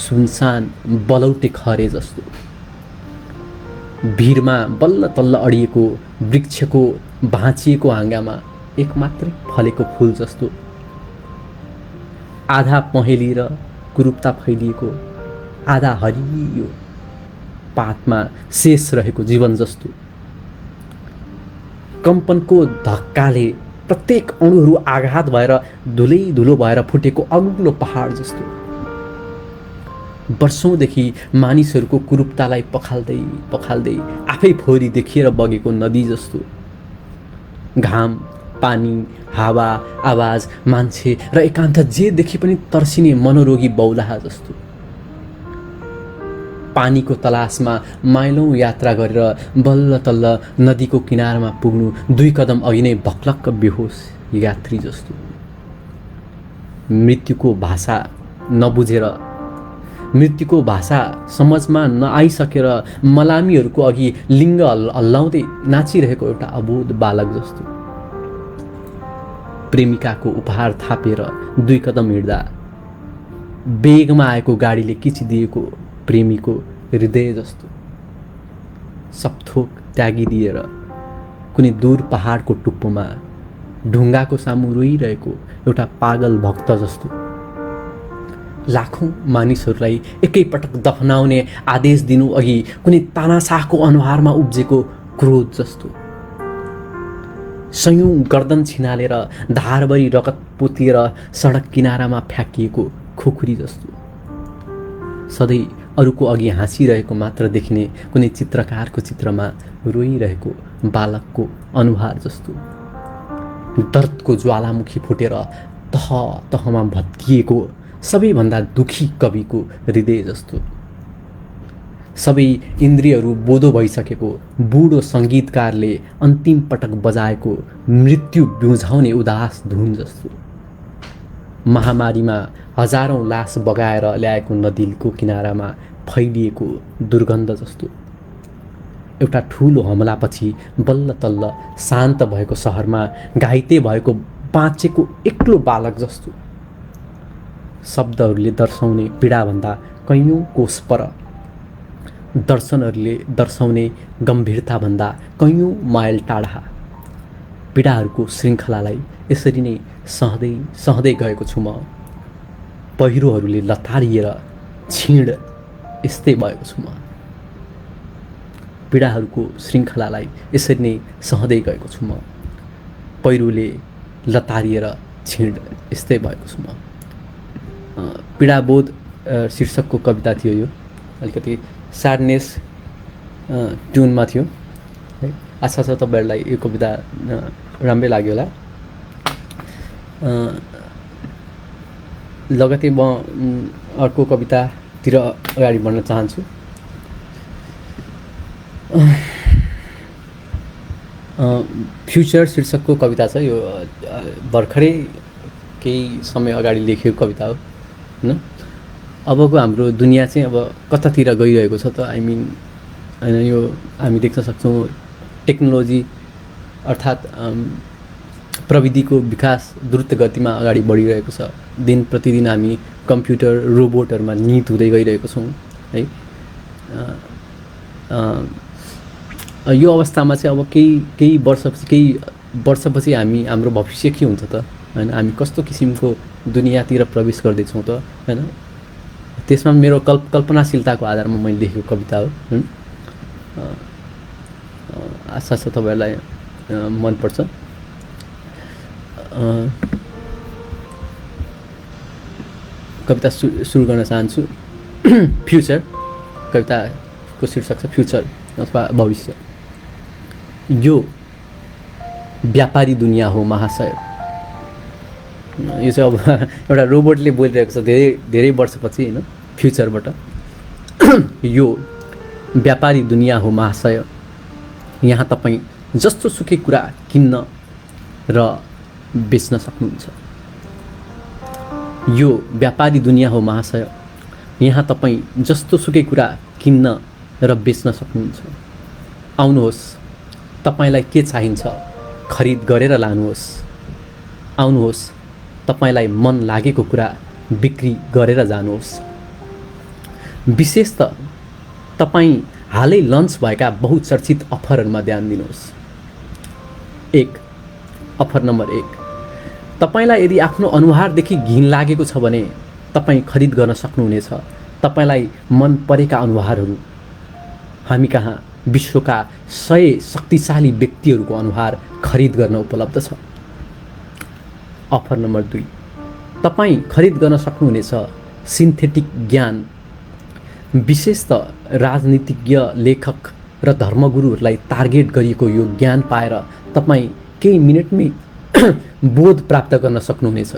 Speaker 1: सुनसान बलौटे खरे जस्तो। भिरमा बल्ल तल्ल अडिएको वृक्षको भाँचिएको हाँगामा एक मात्रै फलेको फूल जस्तो। आधा पहेँली र कुरूपता फैलिएको आधा हरियो पातमा शेष रहेको जीवन जस्तो। कम्पनको धक्काले प्रत्येक अणुहरू आघात भएर धुलै धुलो भएर फुटेको अग्लो पहाड जस्तो। वर्षौँदेखि मानिसहरूको कुरूपतालाई पखाल्दै पखाल्दै आफै फोहोरी देखिएर बगेको नदी जस्तो। घाम, पानी, हावा, आवाज, मान्छे र एकान्त जे देखि पनि तर्सिने मनोरोगी बौलाहा जस्तो। पानीको तलासमा माइलौँ यात्रा गरेर बल्ल तल्ल नदीको किनारमा पुग्नु 2 कदम अघि नै भक्लक्क बेहोस यात्री जस्तो। मृत्युको भाषा नबुझेर, मृत्युको भाषा समझमा नआइसकेर मलामीहरूको अघि लिङ्ग हल्लाउँदै नाचिरहेको एउटा अबोध बालक जस्तो। प्रेमिकाको उपहार थापेर 2 कदम हिँड्दा वेगमा आएको गाडीले किचिदिएको प्रेमीको हृदय जस्तो। सबथोक त्यागिदिएर कुनै दूर पहाडको टुप्पोमा ढुङ्गाको सामु रोइरहेको एउटा पागल भक्त जस्तो। लाखौं मानिसहरूलाई एकैपटक दफनाउने आदेश दिनु अघि कुनै तानाशाहको अनुहारमा उब्जेको क्रोध जस्तो। सयौं गर्दन छिनालेर धारभरि रगत पोतिएर सडक किनारामा फ्याँकिएको खुकुरी जस्तो। सधैँ अरूको अघि हाँसिरहेको मात्र देखिने कुनै चित्रकारको चित्रमा रोइरहेको बालकको अनुहार जस्तो। दर्दको ज्वालामुखी फुटेर तह तहमा भत्किएको सबैभन्दा दुखी कविको हृदय जस्तो। सबै इन्द्रियहरू बोधो भइसकेको बुढो सङ्गीतकारले अन्तिम पटक बजाएको मृत्यु बिउझाउने उदास धुन जस्तो। महामारीमा हजारौं लास बगाएर ल्याएको नदीको किनारामा फैलिएको दुर्गन्ध जस्तो। एउटा ठुलो हमलापछि बल्ल तल्ल शान्त भएको सहरमा घाइते भएको बाँचेको एक्लो बालक जस्तो। शब्दहरूले दर्शाउने पीडाभन्दा कैयौं कोस पर, दर्शनहरूले दर्शाउने गम्भीरताभन्दा कैयौं माइल टाढा। पीडाहरूको श्रृङ्खलालाई यसरी नै सहँदै सहँदै गएको छु म। पहिरोहरूले लतारिएर छिड यस्तै भएको छु म। पीडाहरूको श्रृङ्खलालाई यसरी नै सहँदै गएको छु म। पहिरोले लतारिएर छिड यस्तै भएको छु म। पीडाबोध शीर्षकको कविता थियो यो। अलिकति स्याडनेस ट्युनमा थियो है। आशा छ तपाईँहरूलाई यो कविता राम्रै लाग्यो होला। लगतै म अर्को कवितातिर अगाडि बढ्न चाहन्छु। फ्युचर शीर्षकको कविता छ यो। भर्खरै केही समय अगाडि लेखेको कविता हो होइन। अबको हाम्रो दुनियाँ चाहिँ अब कतातिर गइरहेको छ त आई मिन होइन। यो हामी देख्न सक्छौँ टेक्नोलोजी अर्थात् प्रविधिको विकास द्रुत गतिमा अगाडि बढिरहेको छ। दिन प्रतिदिन हामी कम्प्युटर रोबोटहरूमा निहित हुँदै गइरहेको छौँ है। यो अवस्थामा चाहिँ अब केही वर्षपछि हाम्रो भविष्य के हुन्छ त होइन। हामी कस्तो किसिमको दुनियाँतिर प्रवेश गर्दैछौँ त होइन। त्यसमा मेरो कल्पनाशीलताको आधारमा मैले लेखेको कविता हो। आशा छ तपाईँहरूलाई मनपर्छ। कविता सुरु गर्न चाहन्छु। फ्युचर कविताको शीर्षक छ फ्युचर अथवा भविष्य। यो व्यापारी दुनियाँ हो महाशय। यो चाहिँ अब एउटा रोबोटले बोलिरहेको छ धेरै वर्षपछि होइन, फ्युचरबाट। यो व्यापारी दुनियाँ हो महाशय, यहाँ तपाईँ जस्तो सुकै कुरा किन्न र बेच्न सक्नुहुन्छ। यो व्यापारी दुनियाँ हो महाशय, यहाँ तपाईँ जस्तो सुकै कुरा किन्न र बेच्न सक्नुहुन्छ। आउनुहोस्, तपाईलाई के चाहिन्छ खरिद गरेर लानुहोस्। आउनुहोस्, तपाईलाई मन लागेको कुरा बिक्री गरेर जानुहोस्। विशेष त तपाईँ हालै लन्च भएका बहुचर्चित अफरहरूमा ध्यान दिनुहोस्। अफर नम्बर 1, तपाईलाई यदि आफ्नो अनुहारदेखि घिन लागेको छ भने तपाईँ खरिद गर्न सक्नुहुनेछ। तपाईलाई मन परेका अनुहारहरू हामी कहाँ विश्वका 100 शक्तिशाली व्यक्तिहरूको अनुहार खरिद गर्न उपलब्ध छ। अफर नम्बर 2, तपाईँ खरिद गर्न सक्नुहुनेछ सिन्थेटिक ज्ञान। विशेष त राजनीतिज्ञ, लेखक र धर्मगुरुहरूलाई टार्गेट गरिएको यो ज्ञान पाएर तपाईँ केही मिनटमै बोध प्राप्त गर्न सक्नुहुनेछ।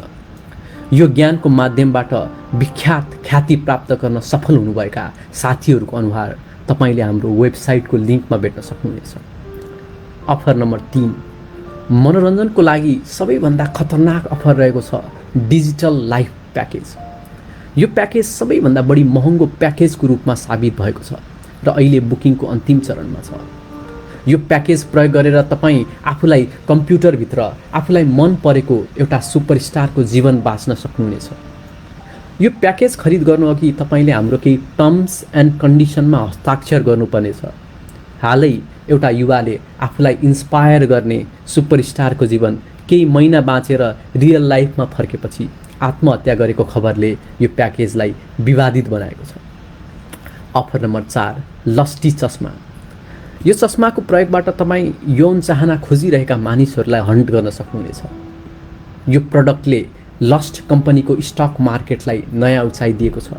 Speaker 1: यो ज्ञानको माध्यमबाट विख्यात ख्याति प्राप्त गर्न सफल हुनुभएका साथीहरूको अनुहार तपाईले हाम्रो वेबसाइटको लिङ्कमा भेट्न सक्नुहुनेछ। अफर नम्बर 3, मनोरञ्जनको लागि सबैभन्दा खतरनाक अफर रहेको छ डिजिटल लाइफ प्याकेज। यो प्याकेज सबैभन्दा बढी महँगो प्याकेजको रूपमा साबित भएको छ र अहिले बुकिङको अन्तिम चरणमा छ। यो प्याकेज प्रयोग गरेर तपाईँ आफूलाई कम्प्युटरभित्र आफूलाई मन परेको एउटा सुपरस्टारको जीवन बाँच्न सक्नुहुनेछ। यो प्याकेज खरिद गर्नुअघि तपाईँले हाम्रो केही टर्म्स एन्ड कन्डिसनमा हस्ताक्षर गर्नुपर्नेछ। हालै एउटा युवाले आफूलाई इन्स्पायर गर्ने सुपरस्टारको जीवन केही महिना बाँचेर रियल लाइफमा फर्केपछि आत्महत्या गरेको खबरले यो प्याकेजलाई विवादित बनाएको छ। अफर नम्बर 4, लस्टी चस्मा। यो चस्माको प्रयोगबाट तपाईँ यौन चाहना खोजिरहेका मानिसहरूलाई हन्ट गर्न सक्नुहुनेछ। यो प्रडक्टले लस्ट कम्पनीको स्टक मार्केटलाई नयाँ उचाइ दिएको छ।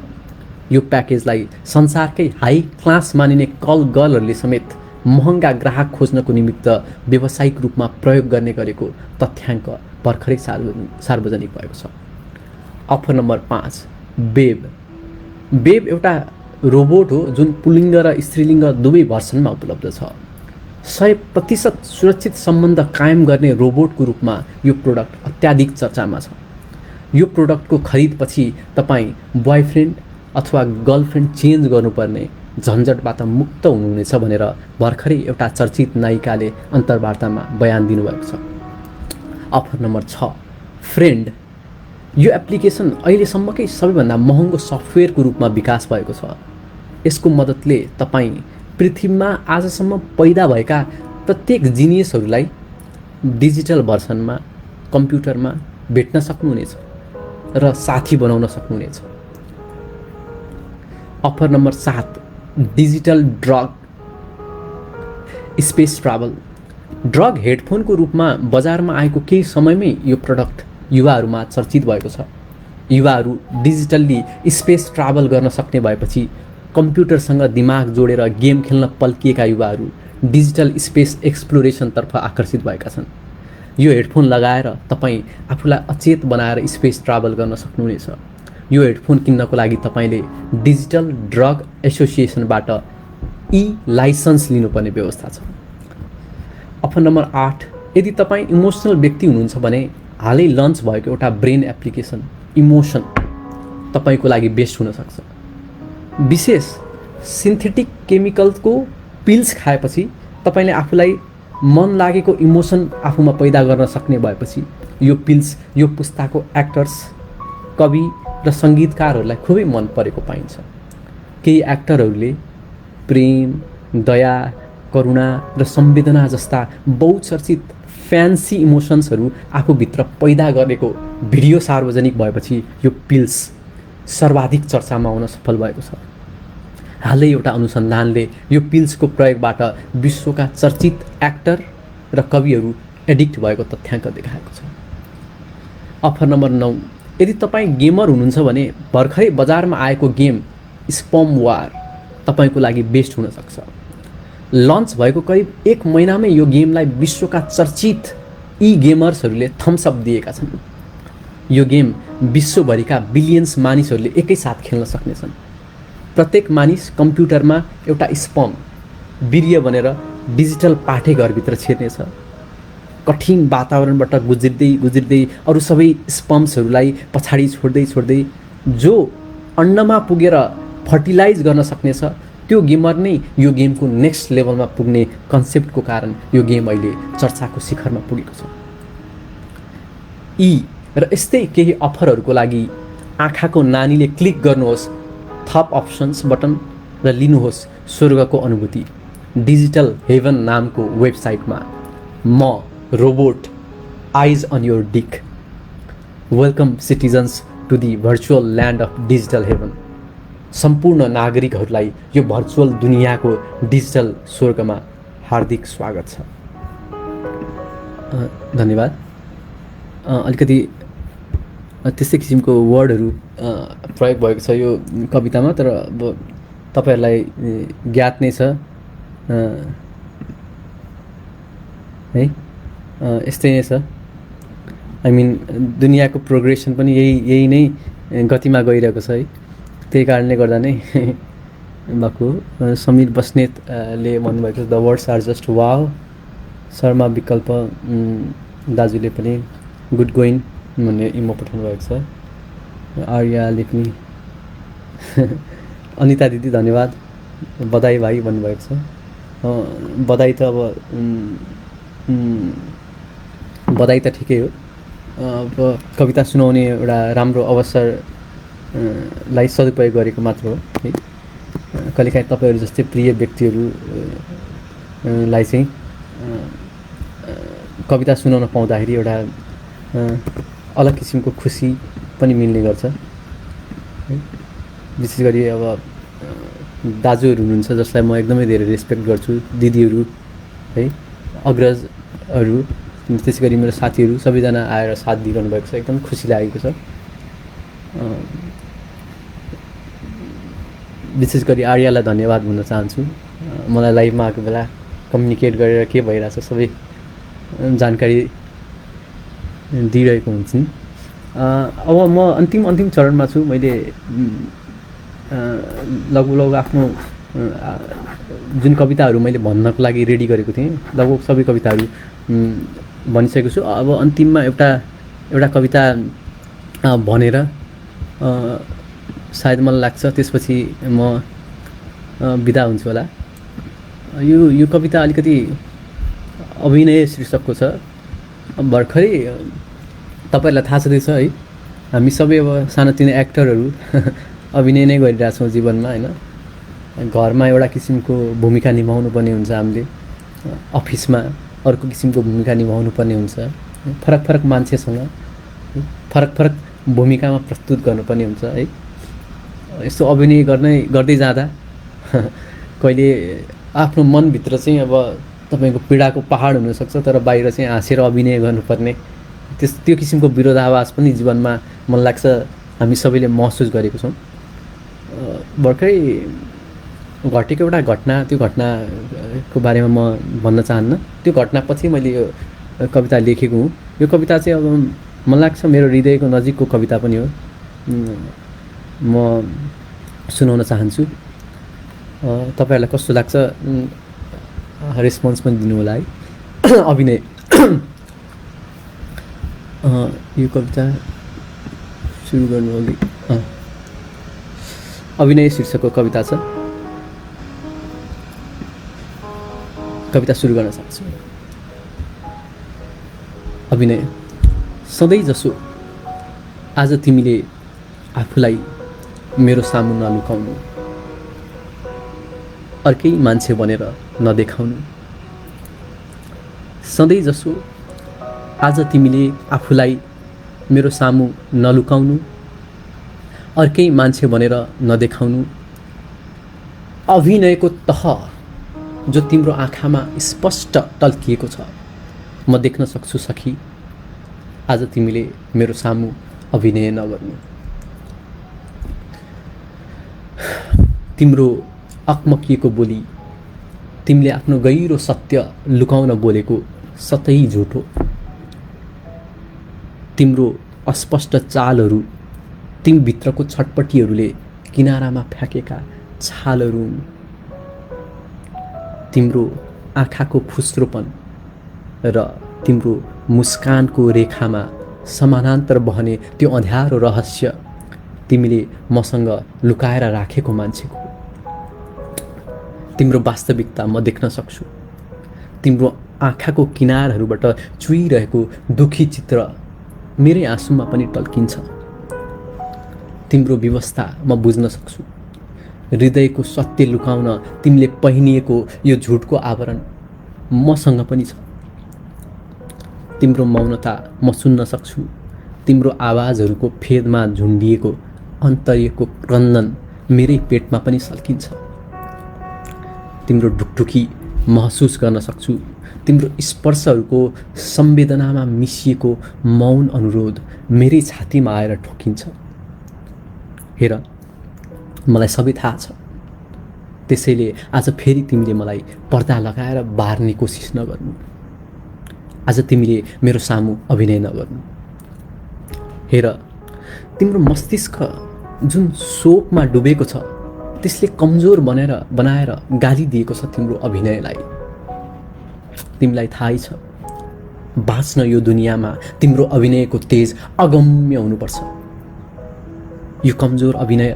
Speaker 1: यो प्याकेजलाई संसारकै हाई क्लास मानिने कल गर्लहरूले समेत महँगा ग्राहक खोज्नको निमित्त व्यावसायिक रूपमा प्रयोग गर्ने गरेको तथ्याङ्क भर्खरै सार्वजनिक भएको छ। अफर नम्बर 5, बेब एउटा रोबोट हो जुन पुल्लिङ्ग र स्त्रीलिङ्ग दुवै भर्सनमा उपलब्ध छ। 100% सुरक्षित सम्बन्ध कायम गर्ने रोबोटको रूपमा यो प्रोडक्ट अत्याधिक चर्चामा छ। यो प्रोडक्टको खरिदपछि तपाईँ बोयफ्रेन्ड अथवा गर्लफ्रेन्ड चेन्ज गर्नुपर्ने झन्झटबाट मुक्त हुनुहुनेछ भनेर भर्खरै एउटा चर्चित नायिकाले अन्तर्वार्तामा बयान दिनुभएको छ। Offer number 6, friend. यो एप्लिकेसन अहिलेसम्मकै सबैभन्दा महँगो सफ्टवेयरको रूपमा विकास भएको छ। यसको मद्दतले तपाईँ पृथ्वीमा आजसम्म पैदा भएका प्रत्येक जिनिसहरूलाई डिजिटल भर्सनमा कम्प्युटरमा भेट्न सक्नुहुनेछ र साथी बनाउन सक्नुहुनेछ। Offer number 7, digital drug space travel. Drug हेडफोनको रूपमा बजारमा आएको केही समयमै यो प्रडक्ट युवाहरूमा चर्चित भएको छ। युवाहरू डिजिटल्ली स्पेस ट्राभल गर्न सक्ने भएपछि कम्प्युटरसँग दिमाग जोडेर गेम खेल्न पल्किएका युवाहरू डिजिटल स्पेस एक्सप्लोरेसनतर्फ आकर्षित भएका छन्। यो हेडफोन लगाएर तपाईँ आफूलाई अचेत बनाएर स्पेस ट्राभल गर्न सक्नुहुनेछ। यो हेडफोन किन्नको लागि तपाईँले डिजिटल ड्रग एसोसिएसनबाट लाइसेन्स लिनुपर्ने व्यवस्था छ। अफर नम्बर 8, यदि तपाईँ इमोसनल व्यक्ति हुनुहुन्छ भने हालै लन्च भएको एउटा ब्रेन एप्लिकेसन इमोसन तपाईँको लागि बेस्ट हुनसक्छ। विशेष सिन्थेटिक केमिकलको पिल्स खाएपछि तपाईँले आफूलाई मन लागेको इमोसन आफूमा पैदा गर्न सक्ने भएपछि यो पिल्स यो पुस्ताको एक्टर्स, कवि र सङ्गीतकारहरूलाई खुबै मन परेको पाइन्छ। केही एक्टरहरूले प्रेम, दया, करुणा र संवेदना जस्ता बहुचर्चित फ्यान्सी इमोसन्सहरू आफूभित्र पैदा गरेको भिडियो सार्वजनिक भएपछि यो पिल्स सर्वाधिक चर्चामा आउन सफल भएको छ। हालै एउटा अनुसन्धानले यो पिल्सको प्रयोगबाट विश्वका चर्चित एक्टर र कविहरू एडिक्ट भएको तथ्याङ्क देखाएको छ। अफर नम्बर 9, यदि तपाईँ गेमर हुनुहुन्छ भने भर्खरै बजारमा आएको गेम स्पम वार तपाईँको लागि बेस्ट हुनसक्छ। लन्च भएको करिब 1 महिनामै यो गेमलाई विश्वका चर्चित गेमर्सहरूले थम्सअप दिएका छन्। यो गेम विश्वभरिका बिलियन्स मानिसहरूले एकैसाथ खेल्न सक्नेछन्। प्रत्येक मानिस कम्प्युटरमा एउटा स्पम वीर्य बनेर डिजिटल पाठेघरभित्र छिर्नेछ। कठिन वातावरणबाट गुज्रिँदै अरू सबै स्पम्सहरूलाई पछाडि छोड्दै जो अन्नमा पुगेर फर्टिलाइज गर्न सक्नेछ त्यो गेमर नै यो गेमको नेक्स्ट लेभलमा पुग्ने कन्सेप्टको कारण यो गेम अहिले चर्चाको शिखरमा पुगेको छ। र यस्तै केही अफरहरूको लागि आँखाको नानीले क्लिक गर्नुहोस् थप अप्सन्स बटन र लिनुहोस् स्वर्गको अनुभूति। डिजिटल हेभन नामको वेबसाइटमा म robot eyes on your dick, welcome citizens to the virtual land of digital heaven. सम्पूर्ण नागरिकहरूलाई यो भर्चुअल दुनियाँको डिजिटल स्वर्गमा हार्दिक स्वागत छ। धन्यवाद। अलिकति त्यस्तै किसिमको वर्डहरू प्रयोग भएको छ यो कवितामा, तर अब तपाईँहरूलाई ज्ञात नै छ है, यस्तै नै छ। आई मिन दुनियाँको प्रोग्रेसन पनि यही नै गतिमा गइरहेको छ है। त्यही कारणले गर्दा नै भएको समीर बस्नेतले भन्नुभएको छ the words are just wow. Sharma Vikalpa दाजुले पनि गुड गोइङ भन्ने इमो पठाउनु भएको छ। आर्याले पनि अनिता दिदी धन्यवाद, बधाई भाइ भन्नुभएको छ। बधाई त अब बधाई त ठिकै हो। अब कविता सुनाउने एउटा राम्रो अवसरलाई सदुपयोग गरेको मात्र हो है। कहिलेकाहीँ तपाईँहरू जस्तै प्रिय व्यक्तिहरूलाई चाहिँ कविता सुनाउन पाउँदाखेरि एउटा अलग किसिमको खुसी पनि मिल्ने गर्छ है। विशेष गरी अब दाजुहरू हुनुहुन्छ जसलाई म एकदमै धेरै रेस्पेक्ट गर्छु, दिदीहरू है, अग्रजहरू, त्यसै गरी मेरो साथीहरू सबैजना आएर साथ दिइरहनु भएको छ। एकदम खुसी लागेको छ। विशेष गरी आर्यालाई धन्यवाद भन्न चाहन्छु। मलाई लाइभमा आएको बेला कम्युनिकेट गरेर के भइरहेछ सबै जानकारी दिइरहेको हुन्छन्। अब म अन्तिम चरणमा छु। मैले लगभग आफ्नो जुन कविताहरू मैले भन्नको लागि रेडी गरेको थिएँ लगभग सबै कविताहरू भनिसकेको छु। अब अन्तिममा एउटा कविता भनेर सायद मलाई लाग्छ त्यसपछि म बिदा हुन्छु होला। यो कविता अलिकति अभिनय शीर्षकको छ। भर्खरै तपाईँहरूलाई थाहा छँदैछ है, हामी सबै अब सानोतिनो एक्टरहरू अभिनय नै गरिरहेछौँ जीवनमा होइन। घरमा एउटा किसिमको भूमिका निभाउनु पर्ने हुन्छ हामीले, अफिसमा अर्को किसिमको भूमिका निभाउनु पर्ने हुन्छ। फरक फरक मान्छेसँग फरक फरक भूमिकामा प्रस्तुत गर्नुपर्ने हुन्छ है। यस्तो अभिनय गर्दै जाँदा कहिले आफ्नो मनभित्र चाहिँ अब तपाईँको पीडाको पहाड हुनसक्छ, तर बाहिर चाहिँ हाँसेर अभिनय गर्नुपर्ने त्यो किसिमको विरोधाभास पनि जीवनमा मलाई लाग्छ हामी सबैले महसुस गरेको छौँ। भर्खरै घटेको एउटा घटना, त्यो घटनाको बारेमा म भन्न चाहन्न। त्यो घटनापछि मैले यो कविता लेखेको हुँ। यो कविता चाहिँ अब मलाई लाग्छ मेरो हृदयको नजिकको कविता पनि हो। म सुनाउन चाहन्छु, तपाईँहरूलाई कस्तो लाग्छ रेस्पोन्स पनि दिनु होला है। अभिनय यो कविता सुरु गर्नु अघि अभिनय शीर्षकको कविता छ। कविता सुरु गर्न चाहन्छु। अभिनय। सधैँ जसो आज तिमीले आफूलाई मेरो सामु नलुकाउनु, अर्कै मान्छे बनेर नदेखाउनु। सधैँ जसो आज तिमीले आफूलाई मेरो सामु नलुकाउनु, अर्कै मान्छे बनेर नदेखाउनु। अभिनयको तह जो तिम्रो आँखामा स्पष्ट टल्किएको छ, म देख्न सक्छु सखी आज तिमीले मेरो सामु अभिनय नगर्नु। तिम्रो अकमकिएको बोली, तिमीले आफ्नो गहिरो सत्य लुकाउन बोलेको सतै झुटो। तिम्रो अस्पष्ट चालहरू, तिमीभित्रको छटपटीहरूले किनारामा फ्याँकेका छालहरू। तिम्रो आँखाको फुस्रोपन र तिम्रो मुस्कानको रेखामा समानान्तर बहने त्यो अँध्यारो रहस्य तिमीले मसँग लुकाएर राखेको मान्छेको। तिम्रो वास्तविकता म देख्न सक्छु। तिम्रो आँखाको किनारहरूबाट चुइरहेको दुखी चित्र मेरै आँसुमा पनि टल्किन्छ। तिम्रो व्यवस्था म बुझ्न सक्छु। हृदयको सत्य लुकाउन तिमीले पहिनिएको यो झुटको आवरण मसँग पनि छ। तिम्रो मौनता म सुन्न सक्छु। तिम्रो आवाजहरूको फेदमा झुन्डिएको अन्तर्यको क्रन्दन मेरै पेटमा पनि सल्किन्छ। तिम्रो ढुकढुकी महसुस गर्न सक्छु। तिम्रो स्पर्शहरूको संवेदनामा मिसिएको मौन अनुरोध मेरै छातीमा आएर ठोकिन्छ। हेर, मलाई सबै थाहा छ। त्यसैले आज फेरि तिमीले मलाई पर्दा लगाएर बार्ने कोसिस नगर्नु। आज तिमीले मेरो सामु अभिनय नगर्नु। हेर, तिम्रो मस्तिष्क जुन शोकमा डुबेको छ, त्यसले कमजोर बनाएर गाली दिएको छ तिम्रो अभिनयलाई। तिमीलाई थाहै छ, बाँच्न यो दुनियाँमा तिम्रो अभिनयको तेज अगम्य हुनुपर्छ। यो कमजोर अभिनय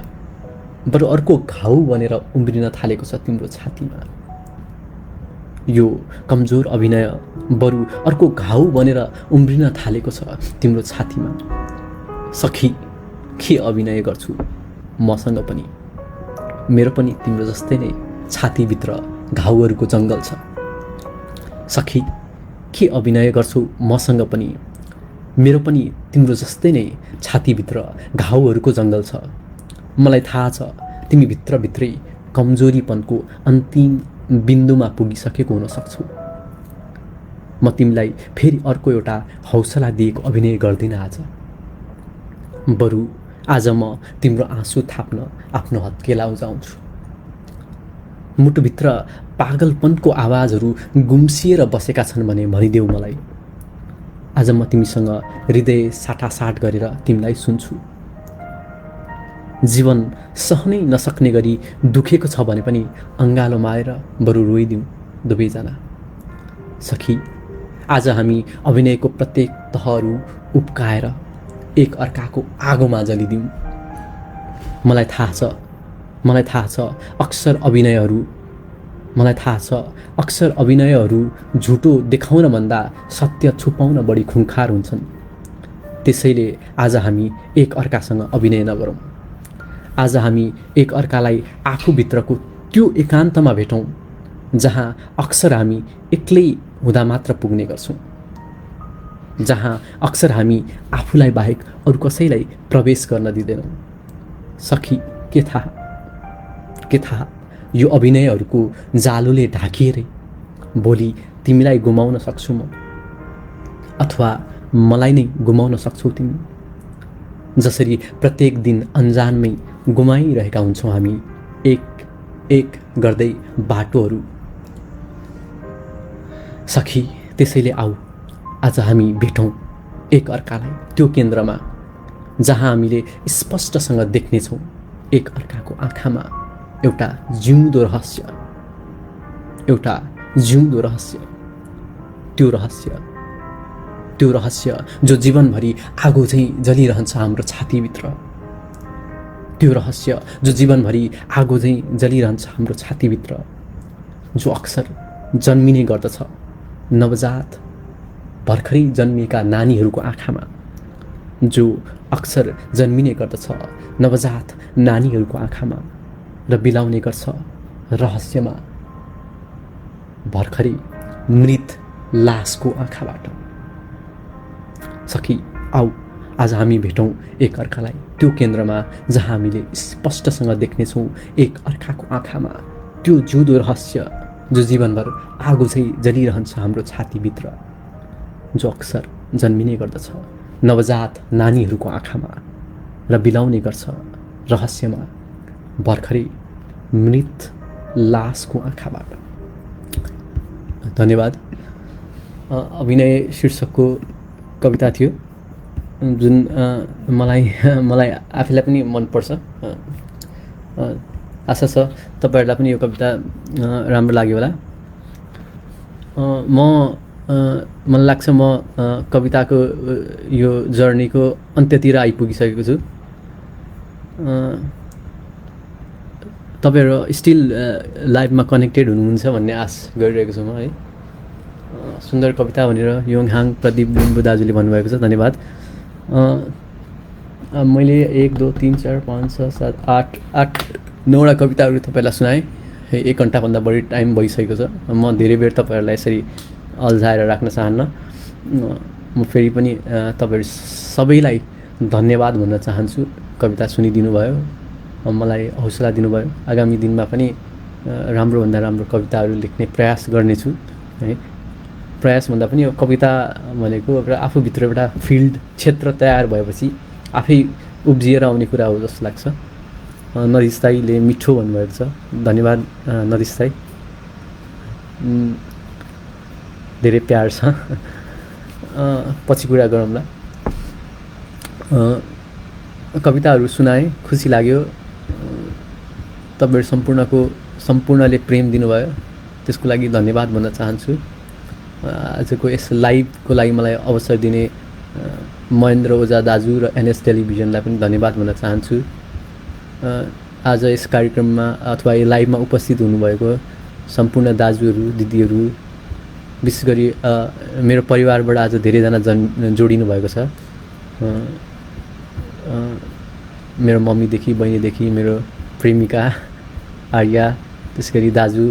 Speaker 1: बरु अर्को घाउ बनेर उम्रिन थालेको छ तिम्रो छातीमा। यो कमजोर अभिनय बरु अर्को घाउ बनेर उम्रिन थालेको छ तिम्रो छातीमा। सखी, के अभिनय गर्छु मसँग पनि। मेरो पनि तिम्रो जस्तै नै छातीभित्र घाउहरूको जङ्गल छ। सखी, के अभिनय गर्छौ मसँग पनि। मेरो पनि तिम्रो जस्तै नै छातीभित्र घाउहरूको जङ्गल छ। मलाई थाहा छ तिमी भित्रभित्रै कमजोरीपनको अन्तिम बिन्दुमा पुगिसकेको हुन सक्छौ। म तिमीलाई फेरि अर्को एउटा हौसला दिएको अभिनय गर्दिनँ आज। बरु आज म तिम्रो आँसु थाप्न आफ्नो हत्केला उजाउँछु। मुटुभित्र पागलपनको आवाजहरू गुम्सिएर बसेका छन् भने भनिदेऊ मलाई। आज म तिमीसँग हृदय साटासाट गरेर तिमीलाई सुन्छु। जीवन सहनै नसक्ने गरी दुखेको छ भने पनि अङ्गालोमा आएर बरु रोइदिउँ दुवैजना। सखी, आज हामी अभिनयको प्रत्येक तहहरू उप्काएर एक अर्काको आगोमा जलिदिउँ। मलाई थाहा छ अक्सर अभिनयहरू झुटो देखाउन भन्दा सत्य छुपाउन बढी खुङ्खार हुन्छन्। त्यसैले आज हामी एक अर्कासँग अभिनय नगरौँ। आज हामी एक अर्कालाई आफूभित्रको त्यो एकान्तमा भेटौँ जहाँ अक्सर हामी एक्लै हुँदा मात्र पुग्ने गर्छौँ, जहाँ अक्सर हामी आफूलाई बाहेक अरू कसैलाई प्रवेश गर्न दिँदैनौँ। सखी, के थाहा यो अभिनयहरूको जालोले ढाकिएरै भोलि तिमीलाई गुमाउन सक्छु म, अथवा मलाई नै गुमाउन सक्छौ तिमी। जसरी प्रत्येक दिन अन्जानमै गुमाइरहेका हुन्छौँ हामी एक एक गर्दै बाटोहरू। सखी, त्यसैले आऊ आज हामी भेटौँ एक अर्कालाई त्यो केन्द्रमा जहाँ हामीले स्पष्टसँग देख्नेछौँ एक अर्काको आँखामा एउटा जिउँदो रहस्य, एउटा जिउँदो रहस्य, त्यो रहस्य जो जीवनभरि आगो चाहिँ जलिरहन्छ हाम्रो छातीभित्र, त्यो रहस्य जो जीवनभरि आगो चाहिँ जलिरहन्छ हाम्रो छातीभित्र, जो अक्सर जन्मिने गर्दछ नवजात भर्खरै जन्मिएका नानीहरूको आँखामा, जो अक्सर जन्मिने गर्दछ नवजात नानीहरूको आँखामा र बिलाउने गर्छ रहस्यमा भर्खरै मृत लासको आँखाबाट। सखी, आऊ आज हामी भेटौँ एक अर्कालाई त्यो केन्द्रमा जहाँ हामीले स्पष्टसँग देख्नेछौँ एक अर्काको आँखामा त्यो जिउँदो रहस्य जो जीवनभर आगो चाहिँ जलिरहन्छ हाम्रो छातीभित्र, जो अक्सर जन्मिने गर्दछ नवजात नानीहरूको आँखामा र बिलाउने गर्छ रहस्यमा भर्खरै मृत लासको आँखाबाट। धन्यवाद। अभिनय शीर्षकको कविता थियो जुन मलाई आफैलाई पनि मनपर्छ। आशा छ तपाईँहरूलाई पनि यो कविता राम्रो लाग्यो होला। मलाई लाग्छ म कविताको यो जर्नीको अन्त्यतिर आइपुगिसकेको छु। तपाईँहरू स्टिल लाइभमा कनेक्टेड हुनुहुन्छ भन्ने आश गरिरहेको छु म है। सुन्दर कविता भनेर योङहाङ प्रदीप लिम्बू दाजुले भन्नुभएको छ, धन्यवाद। मैले 1 2 3 4 5 6 7 8 9वटा कविताहरू तपाईँलाई सुनाएँ। 1 घन्टाभन्दा बढी टाइम भइसकेको छ। म धेरै बेर तपाईँहरूलाई यसरी अल्झाएर राख्न चाहन्न। म फेरि पनि तपाईँहरू सबैलाई धन्यवाद भन्न चाहन्छु। कविता सुनिदिनु भयो, मलाई हौसला दिनुभयो। आगामी दिनमा पनि राम्रोभन्दा राम्रो कविताहरू लेख्ने प्रयास गर्नेछु है। प्रयास भन्दा पनि यो कविता भनेको एउटा आफूभित्र एउटा फिल्ड क्षेत्र तयार भएपछि आफै उब्जिएर आउने कुरा हो जस्तो लाग्छ। नरिस दाईले मिठो भन्नुभएको छ, धन्यवाद नरिस दाई, धेरै प्यार छ। पछि कुरा गरौँला। कविताहरू सुनाएँ, खुसी लाग्यो। तपाईँहरू सम्पूर्णले प्रेम दिनुभयो, त्यसको लागि धन्यवाद भन्न चाहन्छु। आजको यस लाइभको लागि मलाई अवसर दिने महेन्द्र ओझा दाजु र एनएस टेलिभिजनलाई पनि धन्यवाद भन्न चाहन्छु। आज यस कार्यक्रममा अथवा यो लाइभमा उपस्थित हुनुभएको सम्पूर्ण दाजुहरू दिदीहरू, विशेष गरी मेरो परिवारबाट आज धेरैजना जोडिनु भएको छ। मेरो मम्मीदेखि बहिनीदेखि मेरो प्रेमिका आर्या, त्यस गरी दाजु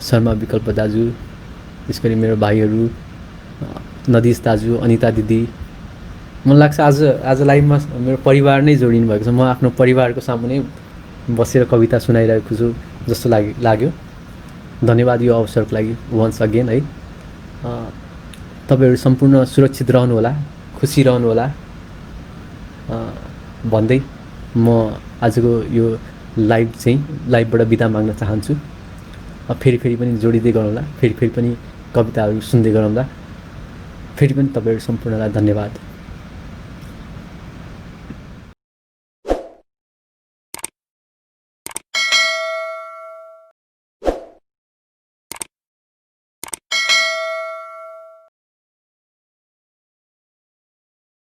Speaker 1: शर्मा विकल्प दाजु, त्यस गरी मेरो भाइहरू नदिस दाजु, अनिता दिदी। मलाई लाग्छ आज लाइभमा मेरो परिवार नै जोडिनु भएको छ। म आफ्नो परिवारको सामुने बसेर कविता सुनाइरहेको छु जस्तो लाग्यो। धन्यवाद यो अवसरको लागि वन्स अगेन है। तपाईँहरू सम्पूर्ण सुरक्षित रहनुहोला, खुसी रहनुहोला भन्दै म आजको यो लाइभबाट बिदा माग्न चाहन्छु। फेरि पनि जोडिँदै गरौँला, फेरि पनि कविताहरू सुन्दै गरौँला। फेरि पनि तपाईँहरू सम्पूर्णलाई धन्यवाद।